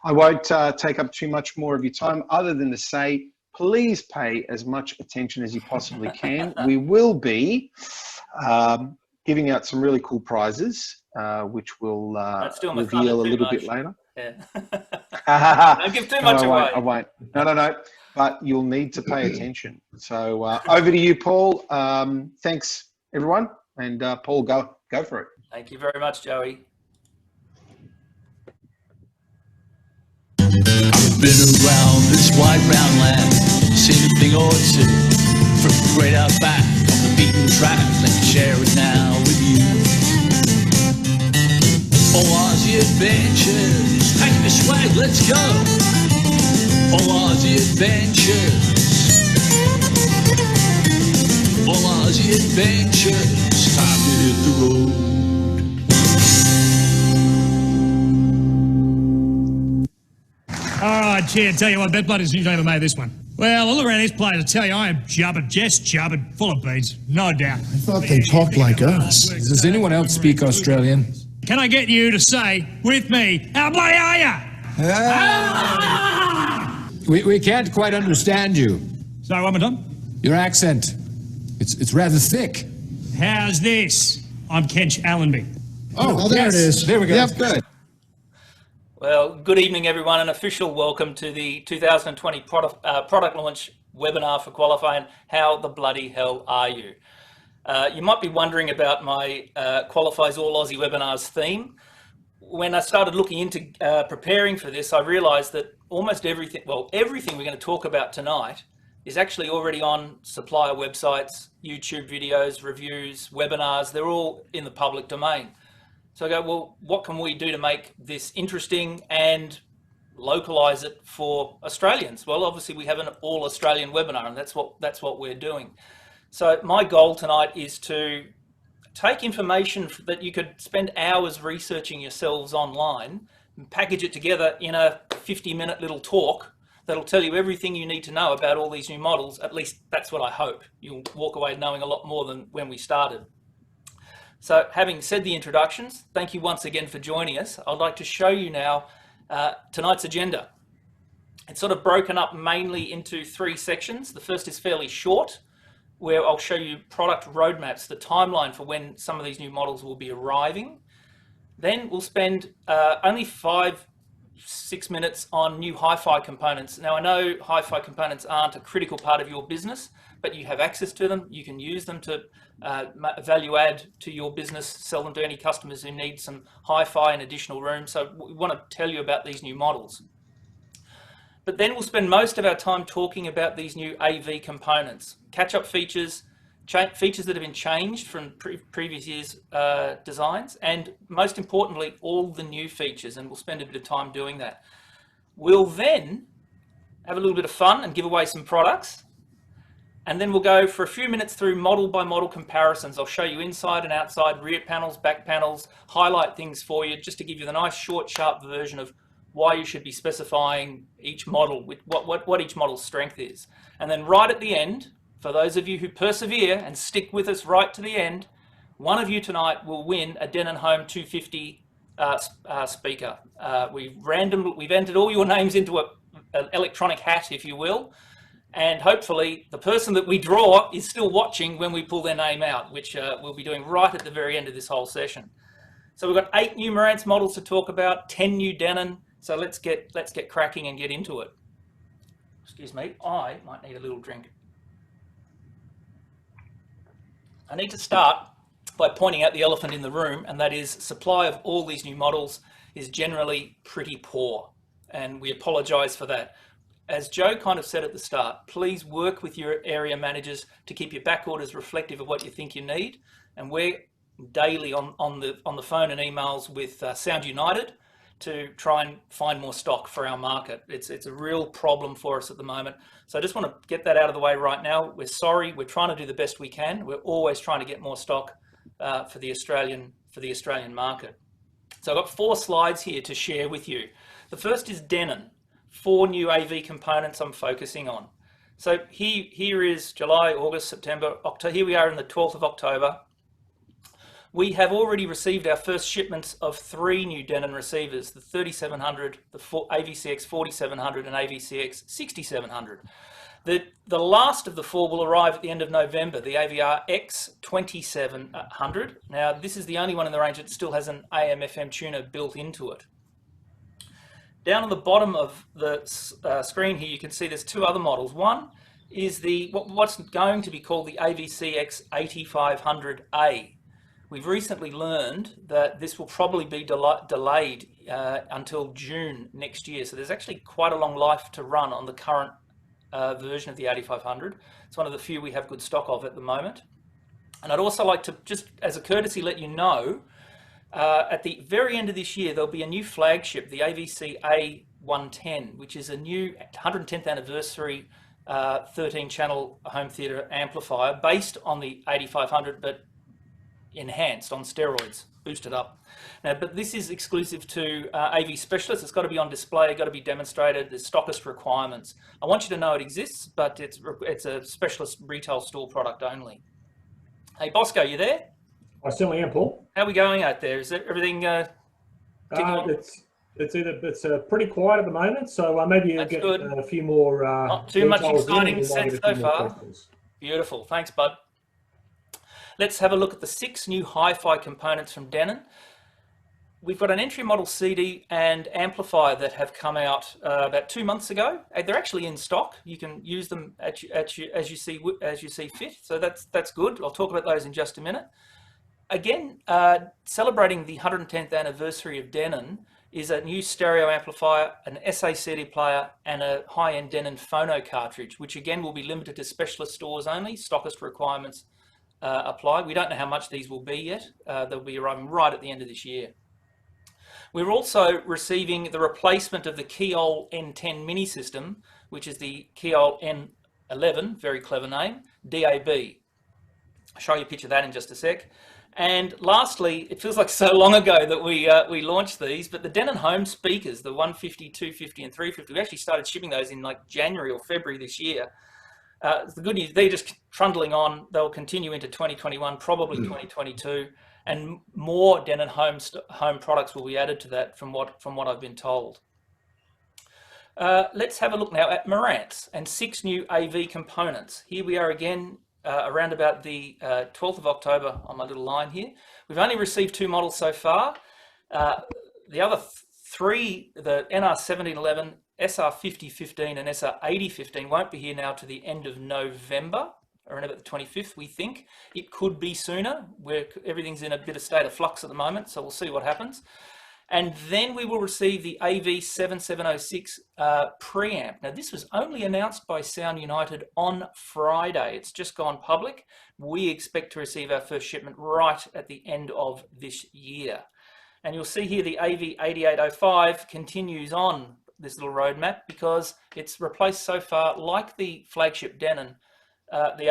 I won't take up too much more of your time other than to say, please pay as much attention as you possibly can. We will be giving out some really cool prizes, which we'll reveal a little bit later. Yeah. Don't give too much away. I won't. No. But you'll need to pay attention. So over to you, Paul. Thanks, everyone. And Paul, go for it. Thank you very much, Joey. I've been around this wide round land, seen a thing or two, from great out back on the beaten track. Let me share it now with you. All Aussie adventures, pack the swag, let's go. All Aussie adventures, all Aussie adventures, time to hit the road. All right, Chair, tell you what, bet blood is you never made this one. Well, I look around this place, I tell you, I am jubbered, just jubbered, full of beans, no doubt. I thought they talked like us. Does anyone else speak Australian? Can I get you to say, with me, how bloody are ya? We can't quite understand you. Sorry, one more time. Your accent, it's rather thick. How's this? I'm Kench Allenby. Oh, there yes. it is. There we go. Yep. Good. Well, good evening, everyone. An official welcome to the 2020 product launch webinar for QualiFi, and how the bloody hell are you? You might be wondering about my QualiFi's All Aussie Webinars theme. When I started looking into preparing for this, I realized that almost everything we're going to talk about tonight is actually already on supplier websites, YouTube videos, reviews, webinars. They're all in the public domain. So I go, well, what can we do to make this interesting and localize it for Australians? Well, obviously we have an all Australian webinar, and that's what we're doing. So my goal tonight is to take information that you could spend hours researching yourselves online and package it together in a 50-minute little talk that'll tell you everything you need to know about all these new models. At least that's what I hope. You'll walk away knowing a lot more than when we started. So having said the introductions, thank you once again for joining us. I'd like to show you now tonight's agenda. It's sort of broken up mainly into 3 sections. The first is fairly short, where I'll show you product roadmaps, the timeline for when some of these new models will be arriving. Then we'll spend only 5-6 minutes on new hi-fi components. Now I know hi-fi components aren't a critical part of your business, but you have access to them. You can use them to value add to your business, sell them to any customers who need some hi-fi and additional room. So we want to tell you about these new models. But then we'll spend most of our time talking about these new AV components, catch-up features, features that have been changed from previous year's designs, and most importantly, all the new features, and we'll spend a bit of time doing that. We'll then have a little bit of fun and give away some products. And then we'll go for a few minutes through model by model comparisons. I'll show you inside and outside, rear panels, back panels, highlight things for you, just to give you the nice short, sharp version of why you should be specifying each model, with what each model's strength is. And then right at the end, for those of you who persevere and stick with us right to the end, one of you tonight will win a Denon Home 250 speaker. We've entered all your names into an electronic hat, if you will. And hopefully the person that we draw is still watching when we pull their name out, which we'll be doing right at the very end of this whole session. So we've got 8 new Marantz models to talk about, 10 new Denon. So let's get cracking and get into it. Excuse me, I might need a little drink. I need to start by pointing out the elephant in the room, and that is supply of all these new models is generally pretty poor, and we apologize for that. As Joe kind of said at the start, please work with your area managers to keep your back orders reflective of what you think you need. And we're daily on the phone and emails with Sound United to try and find more stock for our market. It's a real problem for us at the moment. So I just want to get that out of the way right now. We're sorry. We're trying to do the best we can. We're always trying to get more stock for the Australian market. So I've got 4 slides here to share with you. The first is Denon. 4 new AV components I'm focusing on. So here is July, August, September, October. Here we are in the 12th of October. We have already received our first shipments of 3 new Denon receivers, the 3700, the AVCX 4700 and AVCX 6700. The last of the 4 will arrive at the end of November, the AVR X 2700. Now, this is the only one in the range that still has an AM/FM tuner built into it. Down on the bottom of the screen here, you can see there's 2 other models. One is what's going to be called the AVCX 8500A. We've recently learned that this will probably be delayed until June next year. So there's actually quite a long life to run on the current version of the 8500. It's one of the few we have good stock of at the moment. And I'd also like to, just as a courtesy, let you know, at the very end of this year, there'll be a new flagship, the AVC A110, which is a new 110th anniversary 13-channel home theatre amplifier based on the 8500, but enhanced on steroids, boosted up. Now, but this is exclusive to AV specialists. It's got to be on display, got to be demonstrated. There's stockist requirements. I want you to know it exists, but it's a specialist retail store product only. Hey, Bosco, you there? I certainly am, Paul. How are we going out there? Is everything It's pretty quiet at the moment, so maybe you'll get good. A few more. Not too much exciting sense so far. Questions. Beautiful, thanks, bud. Let's have a look at the 6 new hi-fi components from Denon. We've got an entry model CD and amplifier that have come out about 2 months ago. They're actually in stock. You can use them as you see fit. So that's good. I'll talk about those in just a minute. Again, celebrating the 110th anniversary of Denon is a new stereo amplifier, an SA CD player, and a high-end Denon phono cartridge, which again will be limited to specialist stores only. Stockist requirements apply. We don't know how much these will be yet. They'll be arriving right at the end of this year. We're also receiving the replacement of the Keol N10 mini system, which is the Keol N11, very clever name, DAB. I'll show you a picture of that in just a sec. And lastly, it feels like so long ago that we launched these, but the Denon home speakers, the 150, 250 and 350, we actually started shipping those in like January or February this year. The good news, they're just trundling on. They'll continue into 2021, probably 2022, and more Denon home products will be added to that from what I've been told. Let's have a look now at Marantz and 6 new AV components. Here we are again around about the 12th of October on my little line here. We've only received 2 models so far. The other 3, the NR1711, SR5015 and SR8015 won't be here now to the end of November, around about the 25th, we think. It could be sooner. Everything's in a bit of state of flux at the moment, so we'll see what happens. And then we will receive the AV7706 preamp. Now, this was only announced by Sound United on Friday. It's just gone public. We expect to receive our first shipment right at the end of this year. And you'll see here the AV8805 continues on this little roadmap because it's replaced so far, like the flagship Denon, the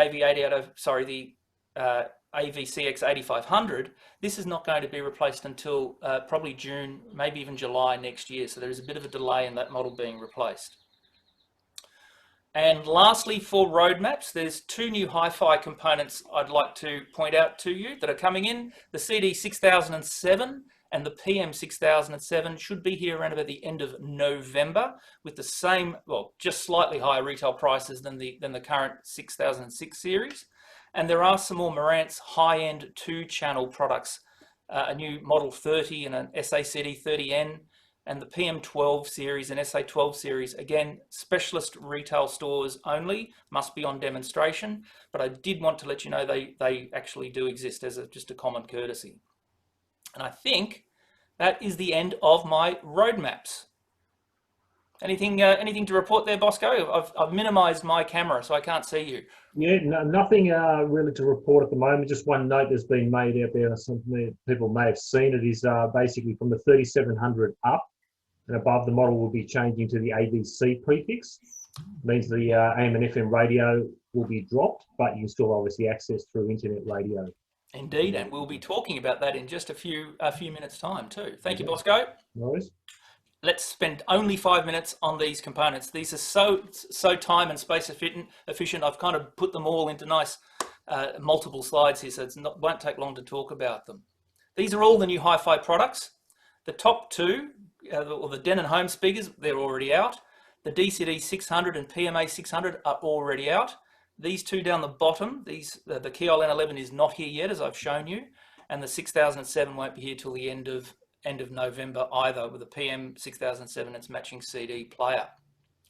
AVCX 8500, this is not going to be replaced until probably June, maybe even July next year. So there is a bit of a delay in that model being replaced. And lastly, for roadmaps, there's 2 new hi-fi components I'd like to point out to you that are coming in. The CD 6007 and the PM 6007 should be here around about the end of November with the same, well, just slightly higher retail prices than the current 6006 series. And there are some more Marantz high-end 2-channel products, a new Model 30 and an SACD 30N, and the PM12 series and SA12 series. Again, specialist retail stores only, must be on demonstration, but I did want to let you know they actually do exist as just a common courtesy. And I think that is the end of my roadmaps. Anything to report there, Bosco? I've minimised my camera so I can't see you. Yeah, nothing really to report at the moment. Just one note that's been made out there, something people may have seen. It is basically from the 3700 up and above, the model will be changing to the AVC prefix. It means the AM and FM radio will be dropped, but you can still obviously access through internet radio. Indeed, and we'll be talking about that in just a few minutes' time too. Thank you, Bosco. No worries. Let's spend only 5 minutes on these components. These are so time and space efficient. I've kind of put them all into nice multiple slides here, so it won't take long to talk about them. These are all the new hi-fi products. The top two, or the Denon home speakers, they're already out. The DCD 600 and PMA 600 are already out. These two down the bottom, the Keol N11 is not here yet, as I've shown you, and the 6007 won't be here till the end of November either, with the PM 6007 and its matching CD player.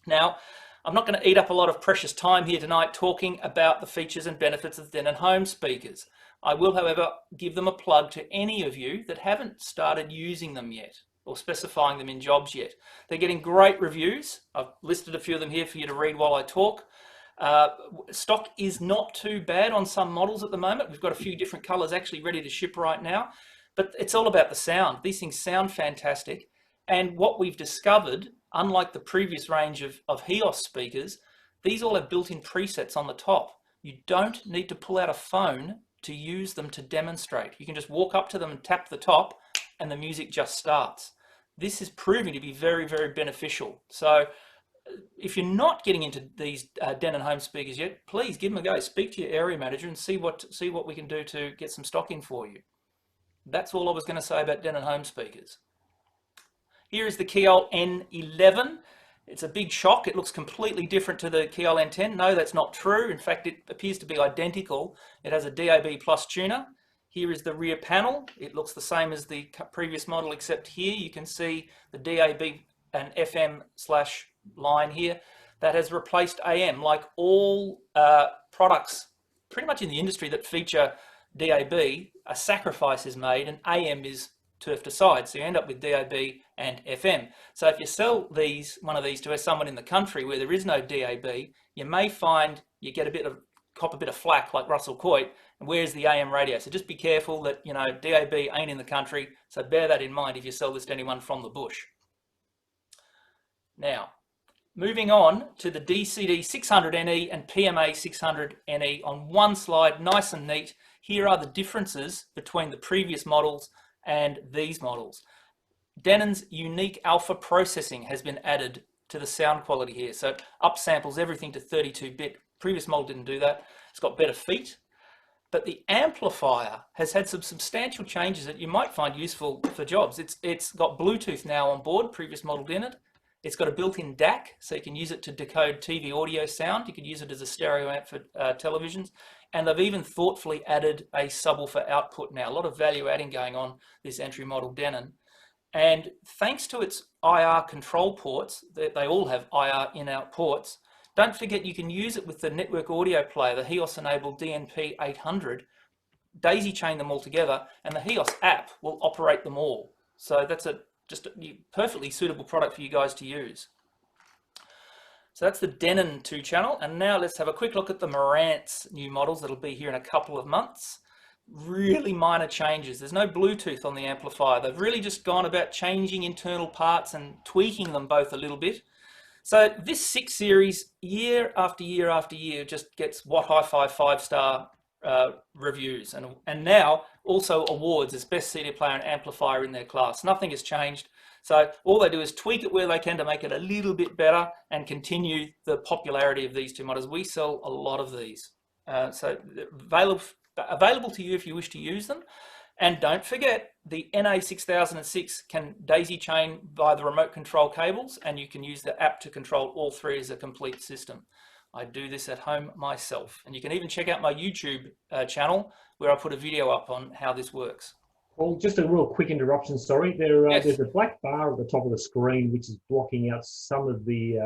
Now, I'm not going to eat up a lot of precious time here tonight talking about the features and benefits of the Denon home speakers. I will, however, give them a plug to any of you that haven't started using them yet or specifying them in jobs yet. They're getting great reviews. I've listed a few of them here for you to read while I talk. Stock is not too bad on some models at the moment. We've got a few different colors actually ready to ship right now, but it's all about the sound. These things sound fantastic. And what we've discovered, unlike the previous range of HEOS speakers, these all have built-in presets on the top. You don't need to pull out a phone to use them to demonstrate. You can just walk up to them and tap the top and the music just starts. This is proving to be very, very beneficial. So if you're not getting into these Denon home speakers yet, please give them a go. Speak to your area manager and see what we can do to get some stock in for you. That's all I was going to say about Denon home speakers. Here is the Keol N11. It's a big shock. It looks completely different to the Keol N10. No, that's not true. In fact, it appears to be identical. It has a DAB plus tuner. Here is the rear panel. It looks the same as the previous model, except here you can see the DAB and FM / line here that has replaced AM. Like all products pretty much in the industry that feature DAB, a sacrifice is made and AM is turfed aside. So you end up with DAB and FM. So if you sell one of these to someone in the country where there is no DAB, you may find you get cop a bit of flack like Russell Coit, and where's the AM radio? So just be careful that, you know, DAB ain't in the country. So bear that in mind if you sell this to anyone from the bush. Now, moving on to the DCD 600NE and PMA 600NE on one slide, nice and neat. Here are the differences between the previous models and these models. Denon's unique alpha processing has been added to the sound quality here. So it upsamples everything to 32-bit. Previous model didn't do that. It's got better feet. But the amplifier has had some substantial changes that you might find useful for jobs. It's got Bluetooth now on board. Previous model didn't. It's got a built-in DAC, so you can use it to decode TV audio sound. You could use it as a stereo amp for televisions. And they've even thoughtfully added a subwoofer output now. A lot of value adding going on this entry model Denon. And thanks to its IR control ports, they all have IR in-out ports. Don't forget you can use it with the network audio player, the HEOS-enabled DNP 800. Daisy chain them all together, and the HEOS app will operate them all. So that's just a perfectly suitable product for you guys to use. So that's the Denon 2-channel, and now let's have a quick look at the Marantz new models that'll be here in a couple of months. Really minor changes. There's no Bluetooth on the amplifier. They've really just gone about changing internal parts and tweaking them both a little bit. So this 6 series, year after year after year, just gets What Hi-Fi 5-star reviews, and now also awards as best CD player and amplifier in their class. Nothing has changed. So all they do is tweak it where they can to make it a little bit better and continue the popularity of these two models. We sell a lot of these. So available to you if you wish to use them. And don't forget, the NA6006 can daisy chain via the remote control cables, and you can use the app to control all three as a complete system. I do this at home myself. And you can even check out my YouTube channel where I put a video up on how this works. Well, just a real quick interruption, sorry. There's Yes. a black bar at the top of the screen which is blocking out some of the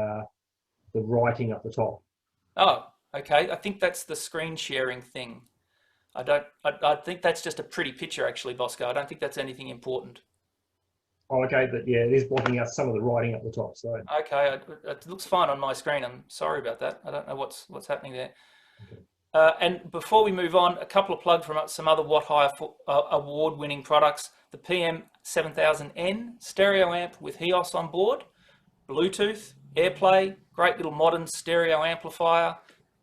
writing up the top. Oh, okay. I think that's the screen sharing thing. I think that's just a pretty picture actually, Bosco. I don't think that's anything important. Oh, okay, but yeah, it is blocking out some of the writing up the top. So Okay, it looks fine on my screen. I'm sorry about that. I don't know what's happening there. Okay. And before we move on, a couple of plugs from some other What Hi award-winning products. The PM7000N stereo amp with HEOS on board, Bluetooth, AirPlay, great little modern stereo amplifier.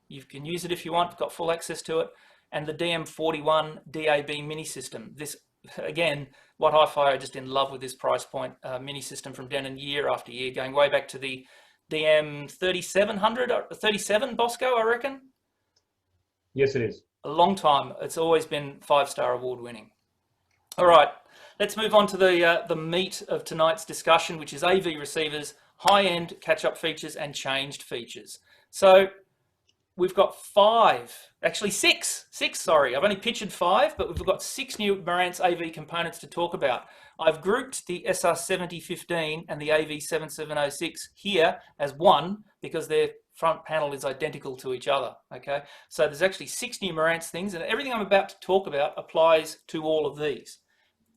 You can use it if you want, got full access to it. And the DM41 DAB mini system. This, again, What Hi-Fi are just in love with this price point mini system from Denon year after year, going way back to the DM3700, 37 Bosco, I reckon. yes, it is. A long time. It's always been 5-star award winning. All right, let's move on to the meat of tonight's discussion, which is AV receivers, high-end catch-up features and changed features. So we've got six, sorry. I've only pictured 5, but we've got 6 new Marantz AV components to talk about. I've grouped the SR7015 and the AV7706 here as one because their front panel is identical to each other, okay? So there's actually 6 new Marantz things, and everything I'm about to talk about applies to all of these.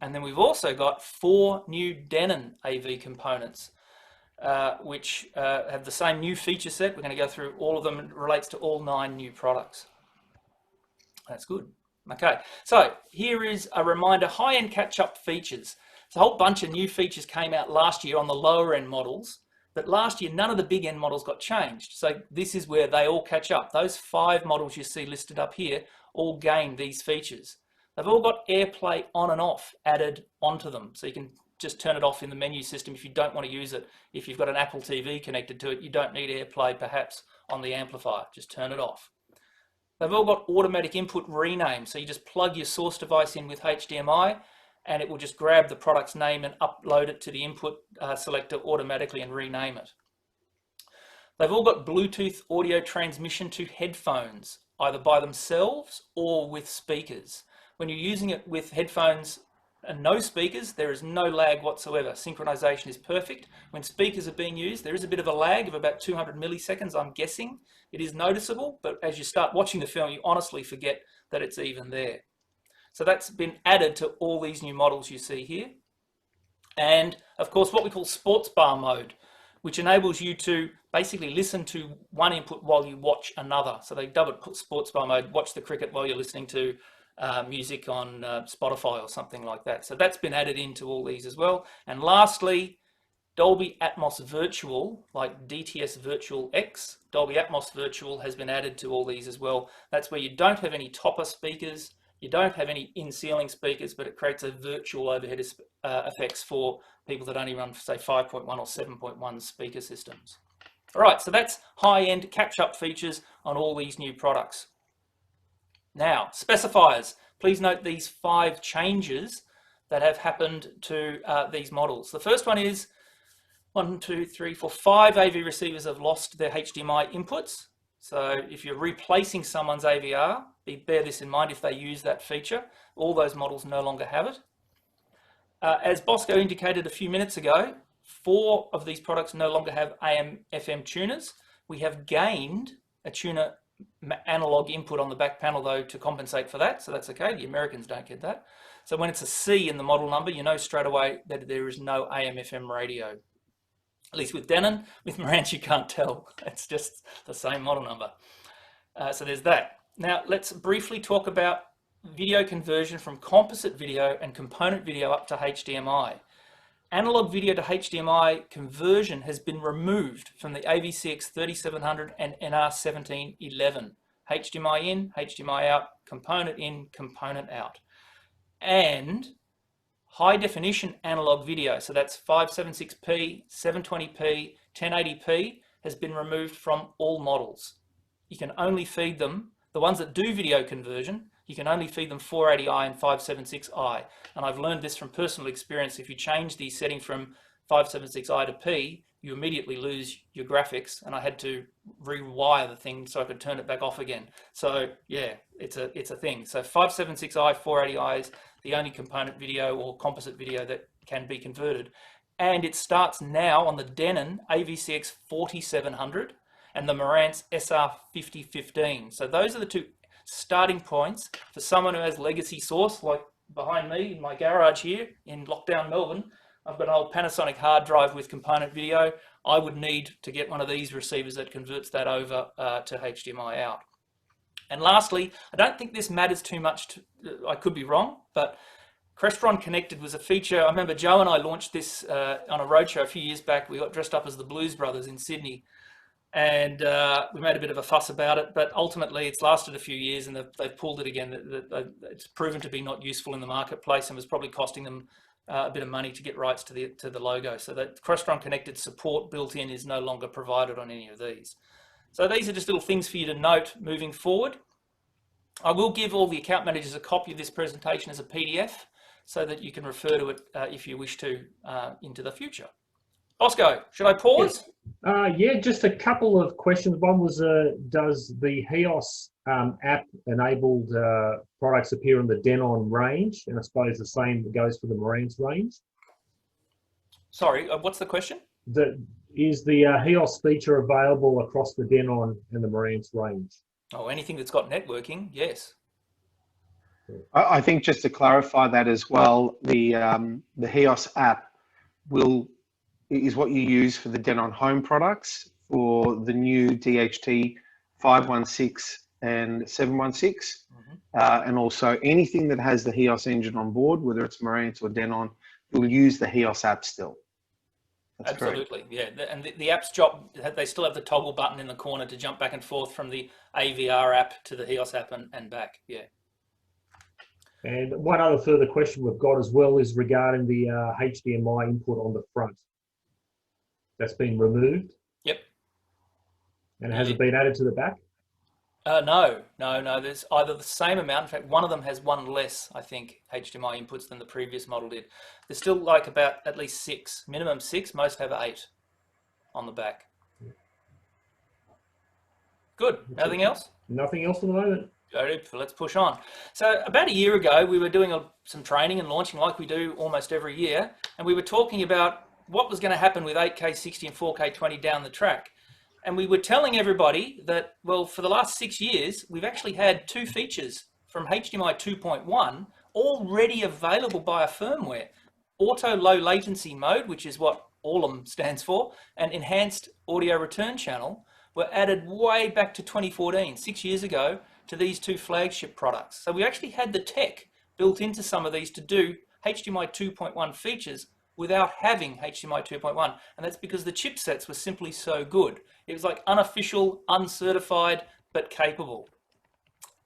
And then we've also got 4 new Denon AV components, which have the same new feature set. We're going to go through all of them. It relates to all 9 new products. That's good. Okay, so here is a reminder, high-end catch-up features. So a whole bunch of new features came out last year on the lower-end models, but last year none of the big-end models got changed. So this is where they all catch up. Those 5 models you see listed up here all gain these features. They've all got AirPlay on and off added onto them, so you can just turn it off in the menu system if you don't want to use it. If you've got an Apple TV connected to it, you don't need AirPlay perhaps on the amplifier, just turn it off. They've all got automatic input rename, so you just plug your source device in with HDMI and it will just grab the product's name and upload it to the input selector automatically and rename it. They've all got Bluetooth audio transmission to headphones, either by themselves or with speakers. When you're using it with headphones and no speakers, there is no lag whatsoever. Synchronization is perfect. When speakers are being used, there is a bit of a lag of about 200 milliseconds, I'm guessing. It is noticeable, but as you start watching the film, you honestly forget that it's even there. So that's been added to all these new models you see here. And of course, what we call sports bar mode, which enables you to basically listen to one input while you watch another. So they dub it sports bar mode, watch the cricket while you're listening to music on Spotify or something like that. So that's been added into all these as well. And lastly, Dolby Atmos Virtual, like DTS Virtual X, Dolby Atmos Virtual has been added to all these as well. That's where you don't have any topper speakers, you don't have any in-ceiling speakers, but it creates a virtual overhead effects for people that only run, say, 5.1 or 7.1 speaker systems. All right, so that's high-end catch-up features on all these new products. Now, specifiers. Please note these 5 changes that have happened to these models. The first one is 5 AV receivers have lost their HDMI inputs. So if you're replacing someone's AVR, bear this in mind if they use that feature. All those models no longer have it. As Bosco indicated a few minutes ago, 4 of these products no longer have AM/FM tuners. We have gained a tuner analog input on the back panel though to compensate for that, so that's okay. The Americans don't get that. So when it's a C in the model number, you know straight away that there is no AM/FM radio. At least with Denon. With Marantz you can't tell. It's just the same model number. So there's that. Now let's briefly talk about video conversion from composite video and component video up to HDMI. Analog video to HDMI conversion has been removed from the AVCX 3700 and NR1711. HDMI in, HDMI out, component in, component out. And high definition analog video, so that's 576p, 720p, 1080p, has been removed from all models. You can only feed them, the ones that do video conversion, you can only feed them 480i and 576i. And I've learned this from personal experience. If you change the setting from 576i to P, you immediately lose your graphics. And I had to rewire the thing so I could turn it back off again. So yeah, it's a thing. So 576i, 480i is the only component video or composite video that can be converted. And it starts now on the Denon AVCX 4700 and the Marantz SR5015. So those are the 2 starting points for someone who has legacy source, like behind me in my garage here in lockdown Melbourne. I've got an old Panasonic hard drive with component video. I would need to get one of these receivers that converts that over to HDMI out. And lastly, I don't think this matters too much, I could be wrong, but Crestron Connected was a feature. I remember Joe and I launched this on a roadshow a few years back. We got dressed up as the Blues Brothers in Sydney. And we made a bit of a fuss about it, but ultimately it's lasted a few years and they've pulled it again. It's proven to be not useful in the marketplace and was probably costing them a bit of money to get rights to the logo. So that Crestron Connected support built in is no longer provided on any of these. So these are just little things for you to note moving forward. I will give all the account managers a copy of this presentation as a PDF. so that you can refer to it if you wish to into the future. Bosco, should I pause? Yeah, just a couple of questions. One was, does the HEOS app-enabled products appear in the Denon range? And I suppose the same goes for the Marantz range. Sorry, what's the question? Is the HEOS feature available across the Denon and the Marantz range? Oh, anything that's got networking, yes. I think just to clarify that as well, the HEOS app is what you use for the Denon Home products for the new DHT 516 and 716. And also anything that has the HEOS engine on board, whether it's Marantz or Denon, you'll use the HEOS app still. That's Absolutely, correct. yeah. And the app's job, they still have the toggle button in the corner to jump back and forth from the AVR app to the HEOS app and back, yeah. And one other further question we've got as well is regarding the HDMI input on the front. That's been removed? Yep. And has it been added to the back? No. There's either the same amount. In fact, one of them has one less, I think, HDMI inputs than the previous model did. There's still like about at least 6, minimum 6. Most have 8 on the back. Good. Nothing else? Nothing else at the moment. Let's push on. So about a year ago, we were doing some training and launching like we do almost every year, and we were talking about what was going to happen with 8K 60 and 4K 20 down the track. And we were telling everybody that, well, for the last 6 years, we've actually had 2 features from HDMI 2.1 already available by a firmware. Auto low latency mode, which is what ALM stands for, and enhanced audio return channel were added way back to 2014, 6 years ago, to these 2 flagship products. So we actually had the tech built into some of these to do HDMI 2.1 features without having HDMI 2.1. And that's because the chipsets were simply so good. It was like unofficial, uncertified, but capable.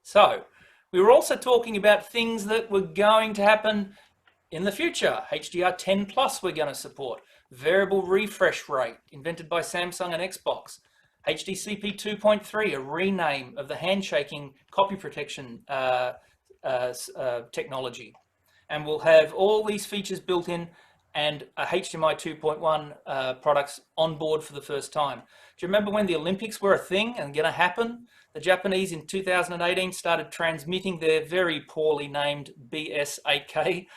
So we were also talking about things that were going to happen in the future. HDR10 Plus we're going to support. Variable refresh rate, invented by Samsung and Xbox. HDCP 2.3, a rename of the handshaking copy protection technology. And we'll have all these features built in and a HDMI 2.1 products on board for the first time. Do you remember when the Olympics were a thing and going to happen? The Japanese in 2018 started transmitting their very poorly named BS 8K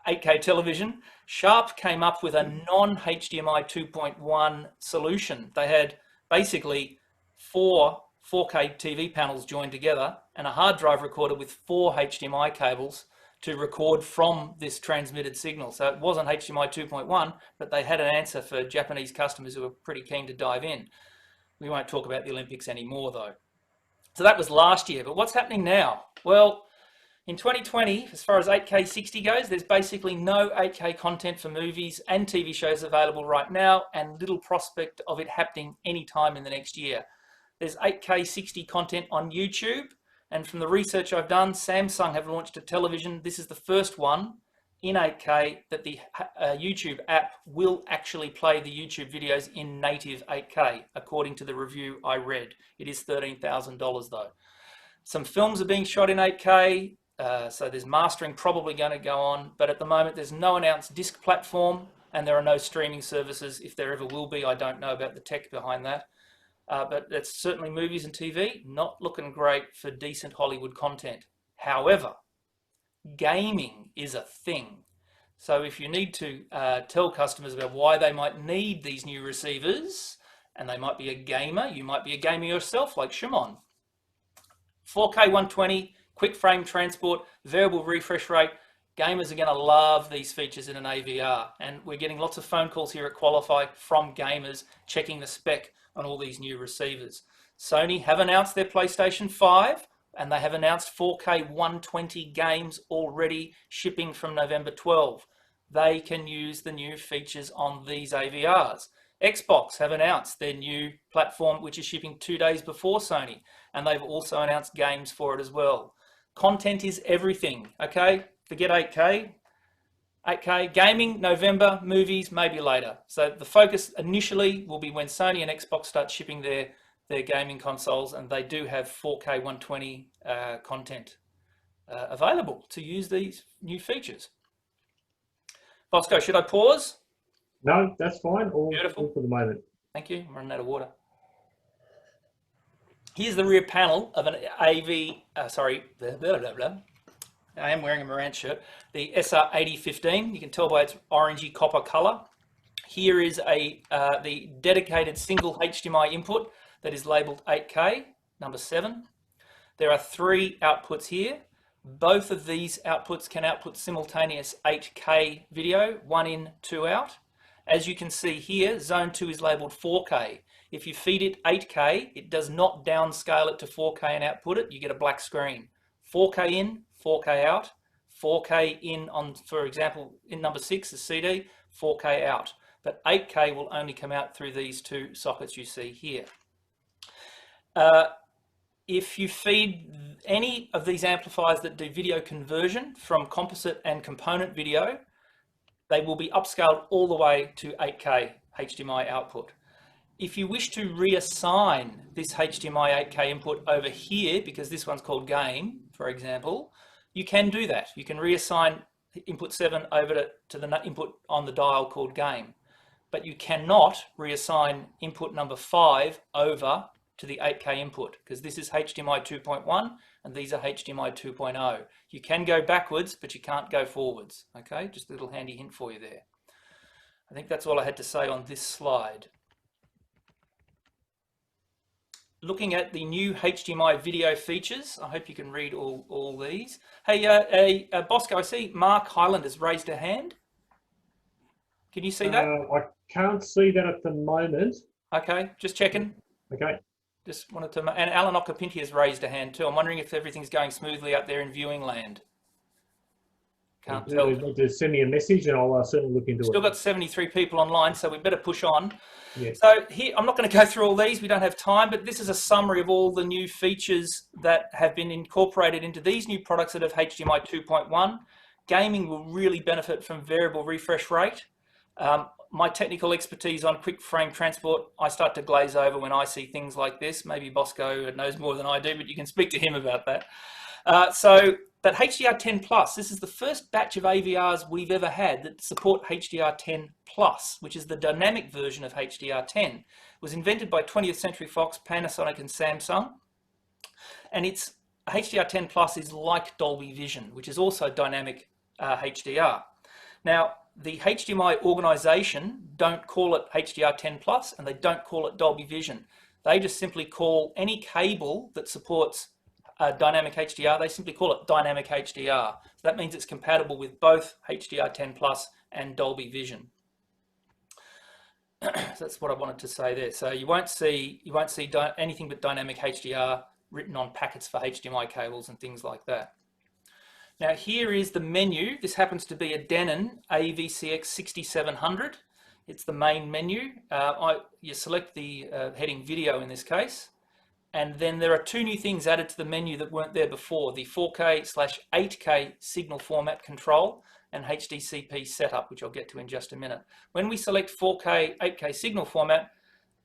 8K television. Sharp came up with a non-HDMI 2.1 solution. They had basically 4 4K TV panels joined together and a hard drive recorder with 4 HDMI cables to record from this transmitted signal. So it wasn't HDMI 2.1, but they had an answer for Japanese customers who were pretty keen to dive in. We won't talk about the Olympics anymore though. So that was last year, but what's happening now? Well, in 2020, as far as 8K 60 goes, there's basically no 8K content for movies and TV shows available right now, and little prospect of it happening anytime in the next year. There's 8K 60 content on YouTube, and from the research I've done, Samsung have launched a television. This is the first one in 8K that the YouTube app will actually play the YouTube videos in native 8K, according to the review I read. It is $13,000 though. Some films are being shot in 8K. So there's mastering probably going to go on, but at the moment there's no announced disc platform and there are no streaming services. If there ever will be, I don't know about the tech behind that. But that's certainly movies and TV, not looking great for decent Hollywood content. However, gaming is a thing. So if you need to tell customers about why they might need these new receivers, and they might be a gamer, you might be a gamer yourself like Shimon. 4K 120, quick frame transport, variable refresh rate. Gamers are going to love these features in an AVR, and we're getting lots of phone calls here at QualiFi from gamers checking the spec on all these new receivers. Sony have announced their PlayStation 5, and they have announced 4K 120 games already shipping from November 12. They can use the new features on these AVRs. Xbox have announced their new platform, which is shipping 2 days before Sony, and they've also announced games for it as well. Content is everything, okay? Forget 8K. 8K, gaming, November, movies, maybe later. So the focus initially will be when Sony and Xbox start shipping their gaming consoles, and they do have 4K 120 content available to use these new features. Bosco, should I pause? No, that's fine. All Beautiful. for the moment. Thank you. I'm running out of water. Here's the rear panel of an AV, blah, blah, blah, blah. I am wearing a Marantz shirt. The SR8015, you can tell by its orangey copper color. Here is the dedicated single HDMI input that is labeled 8K, number 7. There are 3 outputs here. Both of these outputs can output simultaneous 8K video, 1 in, 2 out. As you can see here, zone 2 is labeled 4K. If you feed it 8K, it does not downscale it to 4K and output it. You get a black screen. 4K in, 4K out. 4K in on, for example, in number 6 is CD, 4K out. But 8K will only come out through these 2 sockets you see here. If you feed any of these amplifiers that do video conversion from composite and component video, they will be upscaled all the way to 8K HDMI output. If you wish to reassign this HDMI 8K input over here, because this one's called game, for example, you can do that. You can reassign input 7 over to the input on the dial called game. But you cannot reassign input number 5 over to the 8K input, because this is HDMI 2.1 and these are HDMI 2.0. You can go backwards, but you can't go forwards. Okay, just a little handy hint for you there. I think that's all I had to say on this slide. Looking at the new HDMI video features, I hope you can read all these. Hey, Bosco, I see Mark Highland has raised a hand. Can you see that? I can't see that at the moment. Okay, just checking. Okay. Just wanted to, and Alan Okapinti has raised a hand too. I'm wondering if everything's going smoothly up there in viewing land. Can't tell. You need to send me a message and I'll certainly look into it. Still got 73 people online, so we better push on. Yes. So here, I'm not going to go through all these, we don't have time, but this is a summary of all the new features that have been incorporated into these new products that have HDMI 2.1. Gaming will really benefit from variable refresh rate. My technical expertise on quick frame transport, I start to glaze over when I see things like this. Maybe Bosco knows more than I do, but you can speak to him about that. But HDR10 Plus, this is the first batch of AVRs we've ever had that support HDR10 Plus, which is the dynamic version of HDR10. It was invented by 20th Century Fox, Panasonic and Samsung. And it's HDR10 Plus is like Dolby Vision, which is also dynamic HDR. Now, the HDMI organization don't call it HDR10 Plus and they don't call it Dolby Vision. They just simply call any cable that supports dynamic HDR, they simply call it dynamic HDR. So that means it's compatible with both HDR10 Plus and Dolby Vision. So that's what I wanted to say there. So you won't see anything but dynamic HDR written on packets for HDMI cables and things like that. Now here is the menu. This happens to be a Denon AVCX 6700. It's the main menu. You select the heading video in this case. And then there are 2 new things added to the menu that weren't there before. The 4K/8K signal format control and HDCP setup, which I'll get to in just a minute. When we select 4K, 8K signal format,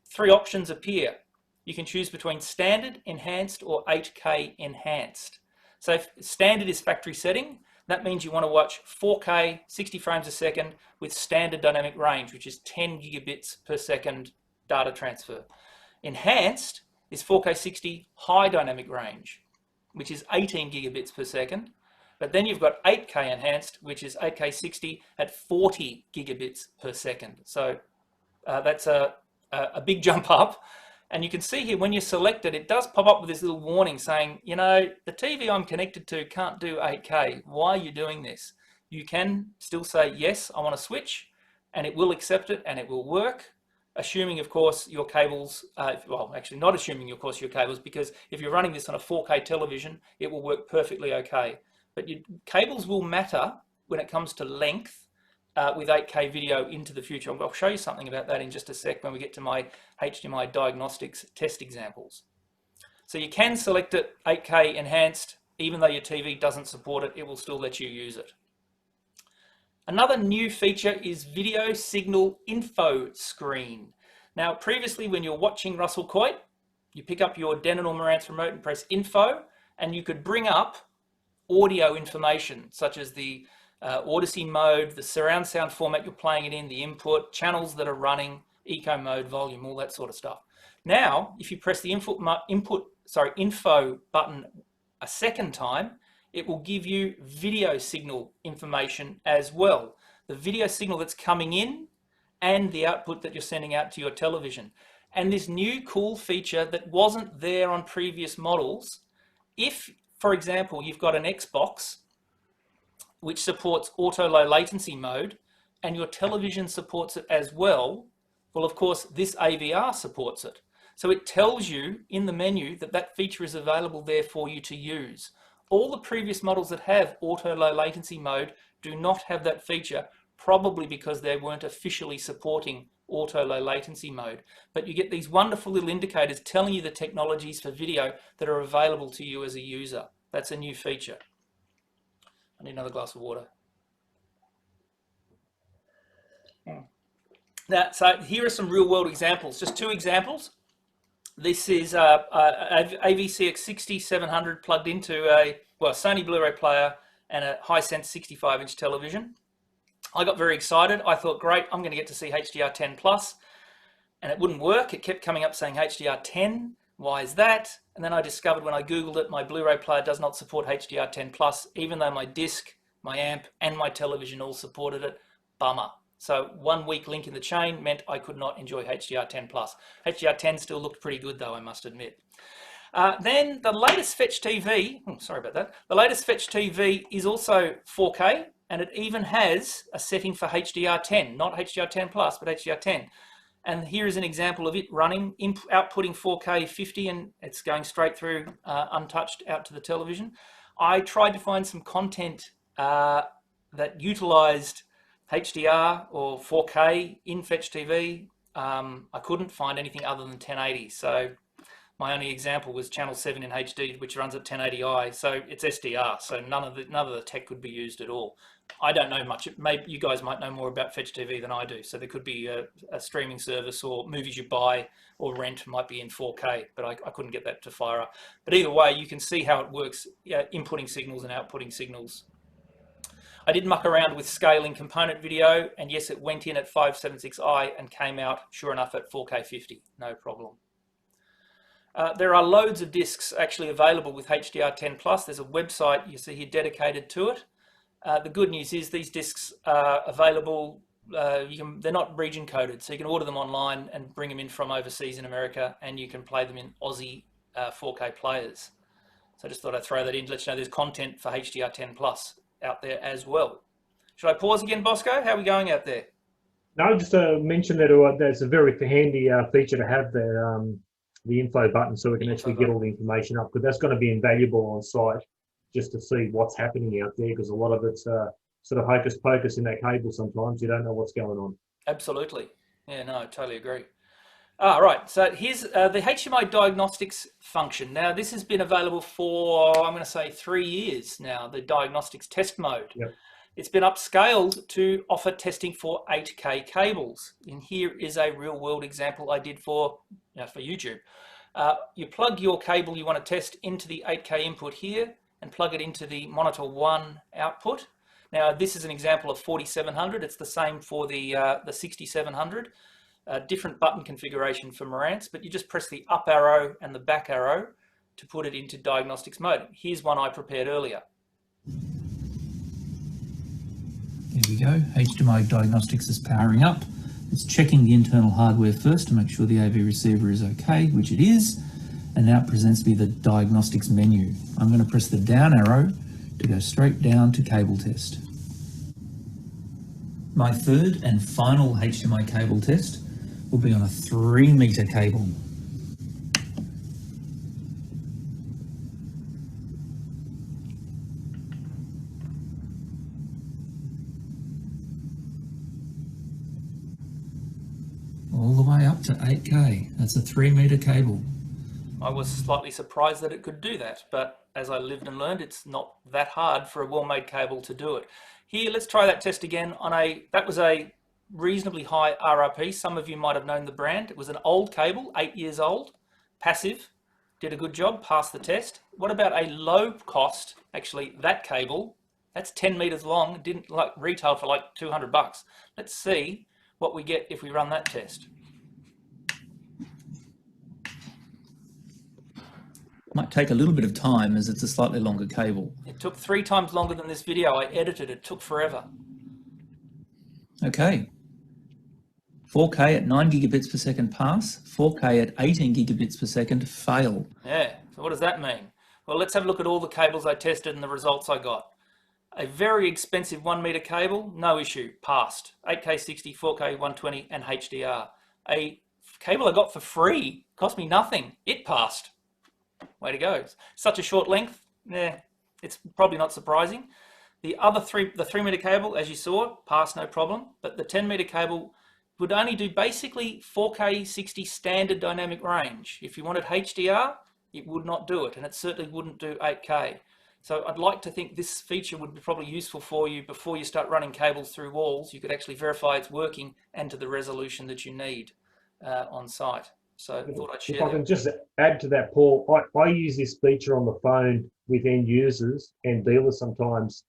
3 options appear. You can choose between standard, enhanced, or 8K enhanced. So if standard is factory setting, that means you want to watch 4K 60 frames a second with standard dynamic range, which is 10 gigabits per second data transfer. Enhanced is 4K 60 high dynamic range, which is 18 gigabits per second. But then you've got 8K enhanced, which is 8K 60 at 40 gigabits per second. So that's a big jump up. And you can see here when you select it, it does pop up with this little warning saying, you know, the TV I'm connected to can't do 8K. Why are you doing this? You can still say, yes, I want to switch, and it will accept it and it will work, assuming, of course, your cables, well, actually not assuming, of course, your cables, because if you're running this on a 4K television, it will work perfectly okay. But cables will matter when it comes to length. With 8K video into the future. I'll show you something about that in just a sec when we get to my HDMI diagnostics test examples. So you can select it 8K enhanced, even though your TV doesn't support it, it will still let you use it. Another new feature is video signal info screen. Now, previously when you're watching Russell Coight, you pick up your Denon or Marantz remote and press info, and you could bring up audio information, such as the Odyssey mode, the surround sound format you're playing it in, the input, channels that are running, eco mode, volume, all that sort of stuff. Now, if you press the info button a second time, it will give you video signal information as well. The video signal that's coming in and the output that you're sending out to your television. And this new cool feature that wasn't there on previous models, if, for example, you've got an Xbox which supports auto low latency mode and your television supports it as well, well, of course, this AVR supports it. So it tells you in the menu that that feature is available there for you to use. All the previous models that have auto low latency mode do not have that feature, probably because they weren't officially supporting auto low latency mode. But you get these wonderful little indicators telling you the technologies for video that are available to you as a user. That's a new feature. I need another glass of water. Now, so here are some real world examples, just 2 examples. This is AVCX 6700 plugged into a Sony Blu-ray player and a Hisense 65-inch television. I got very excited. I thought, great, I'm going to get to see HDR10 Plus, and it wouldn't work. It kept coming up saying HDR10. Why is that? And then I discovered when I Googled it, my Blu-ray player does not support HDR10 Plus, even though my disc, my amp, and my television all supported it. Bummer. So 1 weak link in the chain meant I could not enjoy HDR10 Plus. HDR10 still looked pretty good though, I must admit. Then the latest Fetch TV, sorry about that. The latest Fetch TV is also 4K, and it even has a setting for HDR10, not HDR10 Plus, but HDR10. And here is an example of it running, outputting 4K 50, and it's going straight through untouched out to the television. I tried to find some content that utilized HDR or 4K in Fetch TV. I couldn't find anything other than 1080. So my only example was channel 7 in HD, which runs at 1080i. So it's SDR. So none of the tech could be used at all. I don't know much. Maybe you guys might know more about Fetch TV than I do. So there could be a streaming service or movies you buy or rent might be in 4K, but I couldn't get that to fire up. But either way, you can see how it works, inputting signals and outputting signals. I did muck around with scaling component video, and yes, it went in at 576i and came out, sure enough, at 4K 50, no problem. There are loads of discs actually available with HDR10 Plus. There's a website you see here dedicated to it. The good news is these discs are available, they're not region coded, so you can order them online and bring them in from overseas in America, and you can play them in Aussie 4K players. So I just thought I'd throw that in to let you know there's content for HDR10 Plus out there as well. Should I pause again, Bosco? How are we going out there? No, just to mention that there's a very handy feature to have there, the info button, so we can actually get all the information up, because that's going to be invaluable on site just to see what's happening out there, because a lot of it's sort of hocus pocus in that cable sometimes. You don't know what's going on. Absolutely. Yeah, no, I totally agree. Right, so here's the HMI diagnostics function. Now, this has been available for, I'm going to say, 3 years now, the diagnostics test mode. Yep. It's been upscaled to offer testing for 8K cables. And here is a real world example I did for YouTube. You plug your cable you want to test into the 8K input here and plug it into the monitor 1 output. Now, this is an example of 4700. It's the same for the 6700. Different button configuration for Marantz, but you just press the up arrow and the back arrow to put it into diagnostics mode. Here's one I prepared earlier. There we go. HDMI diagnostics is powering up. It's checking the internal hardware first to make sure the AV receiver is okay, which it is. And now it presents me the diagnostics menu. I'm going to press the down arrow to go straight down to cable test. My third and final HDMI cable test will be on a 3-meter cable. All the way up to 8K. That's a 3-meter cable. I was slightly surprised that it could do that, but as I lived and learned, it's not that hard for a well-made cable to do it. Here, let's try that test again on that was a reasonably high RRP. Some of you might have known the brand. It was an old cable, 8 years old, passive. did a good job, passed the test. What about a low cost, actually that cable, that's 10 meters long, didn't like retail for like $200. Let's see what we get if we run that test. Might take a little bit of time as it's a slightly longer cable. It took 3 times longer than this video. I edited it, took forever. Okay. 4K at 9 gigabits per second pass, 4K at 18 gigabits per second fail. Yeah, so what does that mean? Well, let's have a look at all the cables I tested and the results I got. A very expensive 1 meter cable, no issue, passed. 8K 60, 4K 120 and HDR. A cable I got for free, cost me nothing, it passed. Way to go. Such a short length, it's probably not surprising. The 3 meter cable, as you saw, passed no problem, but the 10 meter cable would only do basically 4K 60 standard dynamic range. If you wanted HDR, it would not do it, and it certainly wouldn't do 8K. So I'd like to think this feature would be probably useful for you before you start running cables through walls. You could actually verify it's working and to the resolution that you need on site. So I thought I'd share If I that. can just add to that, Paul, I use this feature on the phone with end users and dealers sometimes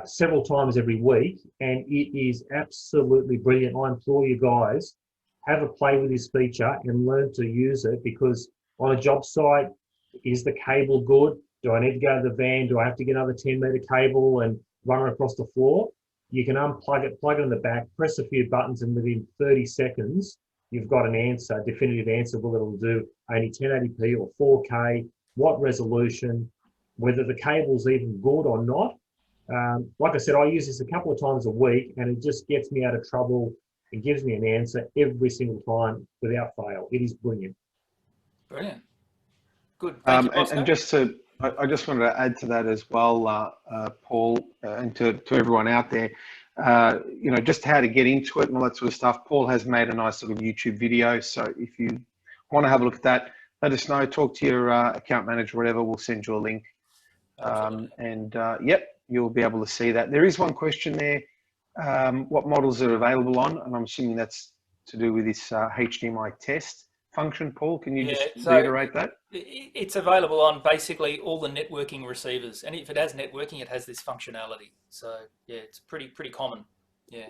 several times every week, and it is absolutely brilliant. I implore you guys, have a play with this feature and learn to use it, because on a job site, is the cable good? Do I need to go to the van? Do I have to get another 10 meter cable and run it across the floor? You can unplug it, plug it in the back, press a few buttons, and within 30 seconds, you've got an answer, definitive answer, whether it'll do only 1080p or 4K, what resolution, whether the cable's even good or not. Like I said, I use this a couple of times a week, and it just gets me out of trouble. It gives me an answer every single time without fail. It is brilliant. Brilliant. Good. Thank you, Bosco. And I just wanted to add to that as well, Paul, and to everyone out there, you know, just how to get into it and all that sort of stuff. Paul has made a nice little YouTube video. So if you want to have a look at that, let us know, talk to your account manager, whatever, we'll send you a link. Yep, you'll be able to see that. There is one question there, what models are available on, and I'm assuming that's to do with this HDMI test function. Paul, can you just reiterate that? It's available on basically all the networking receivers, and if it has networking, it has this functionality. So yeah, it's pretty common. Yeah.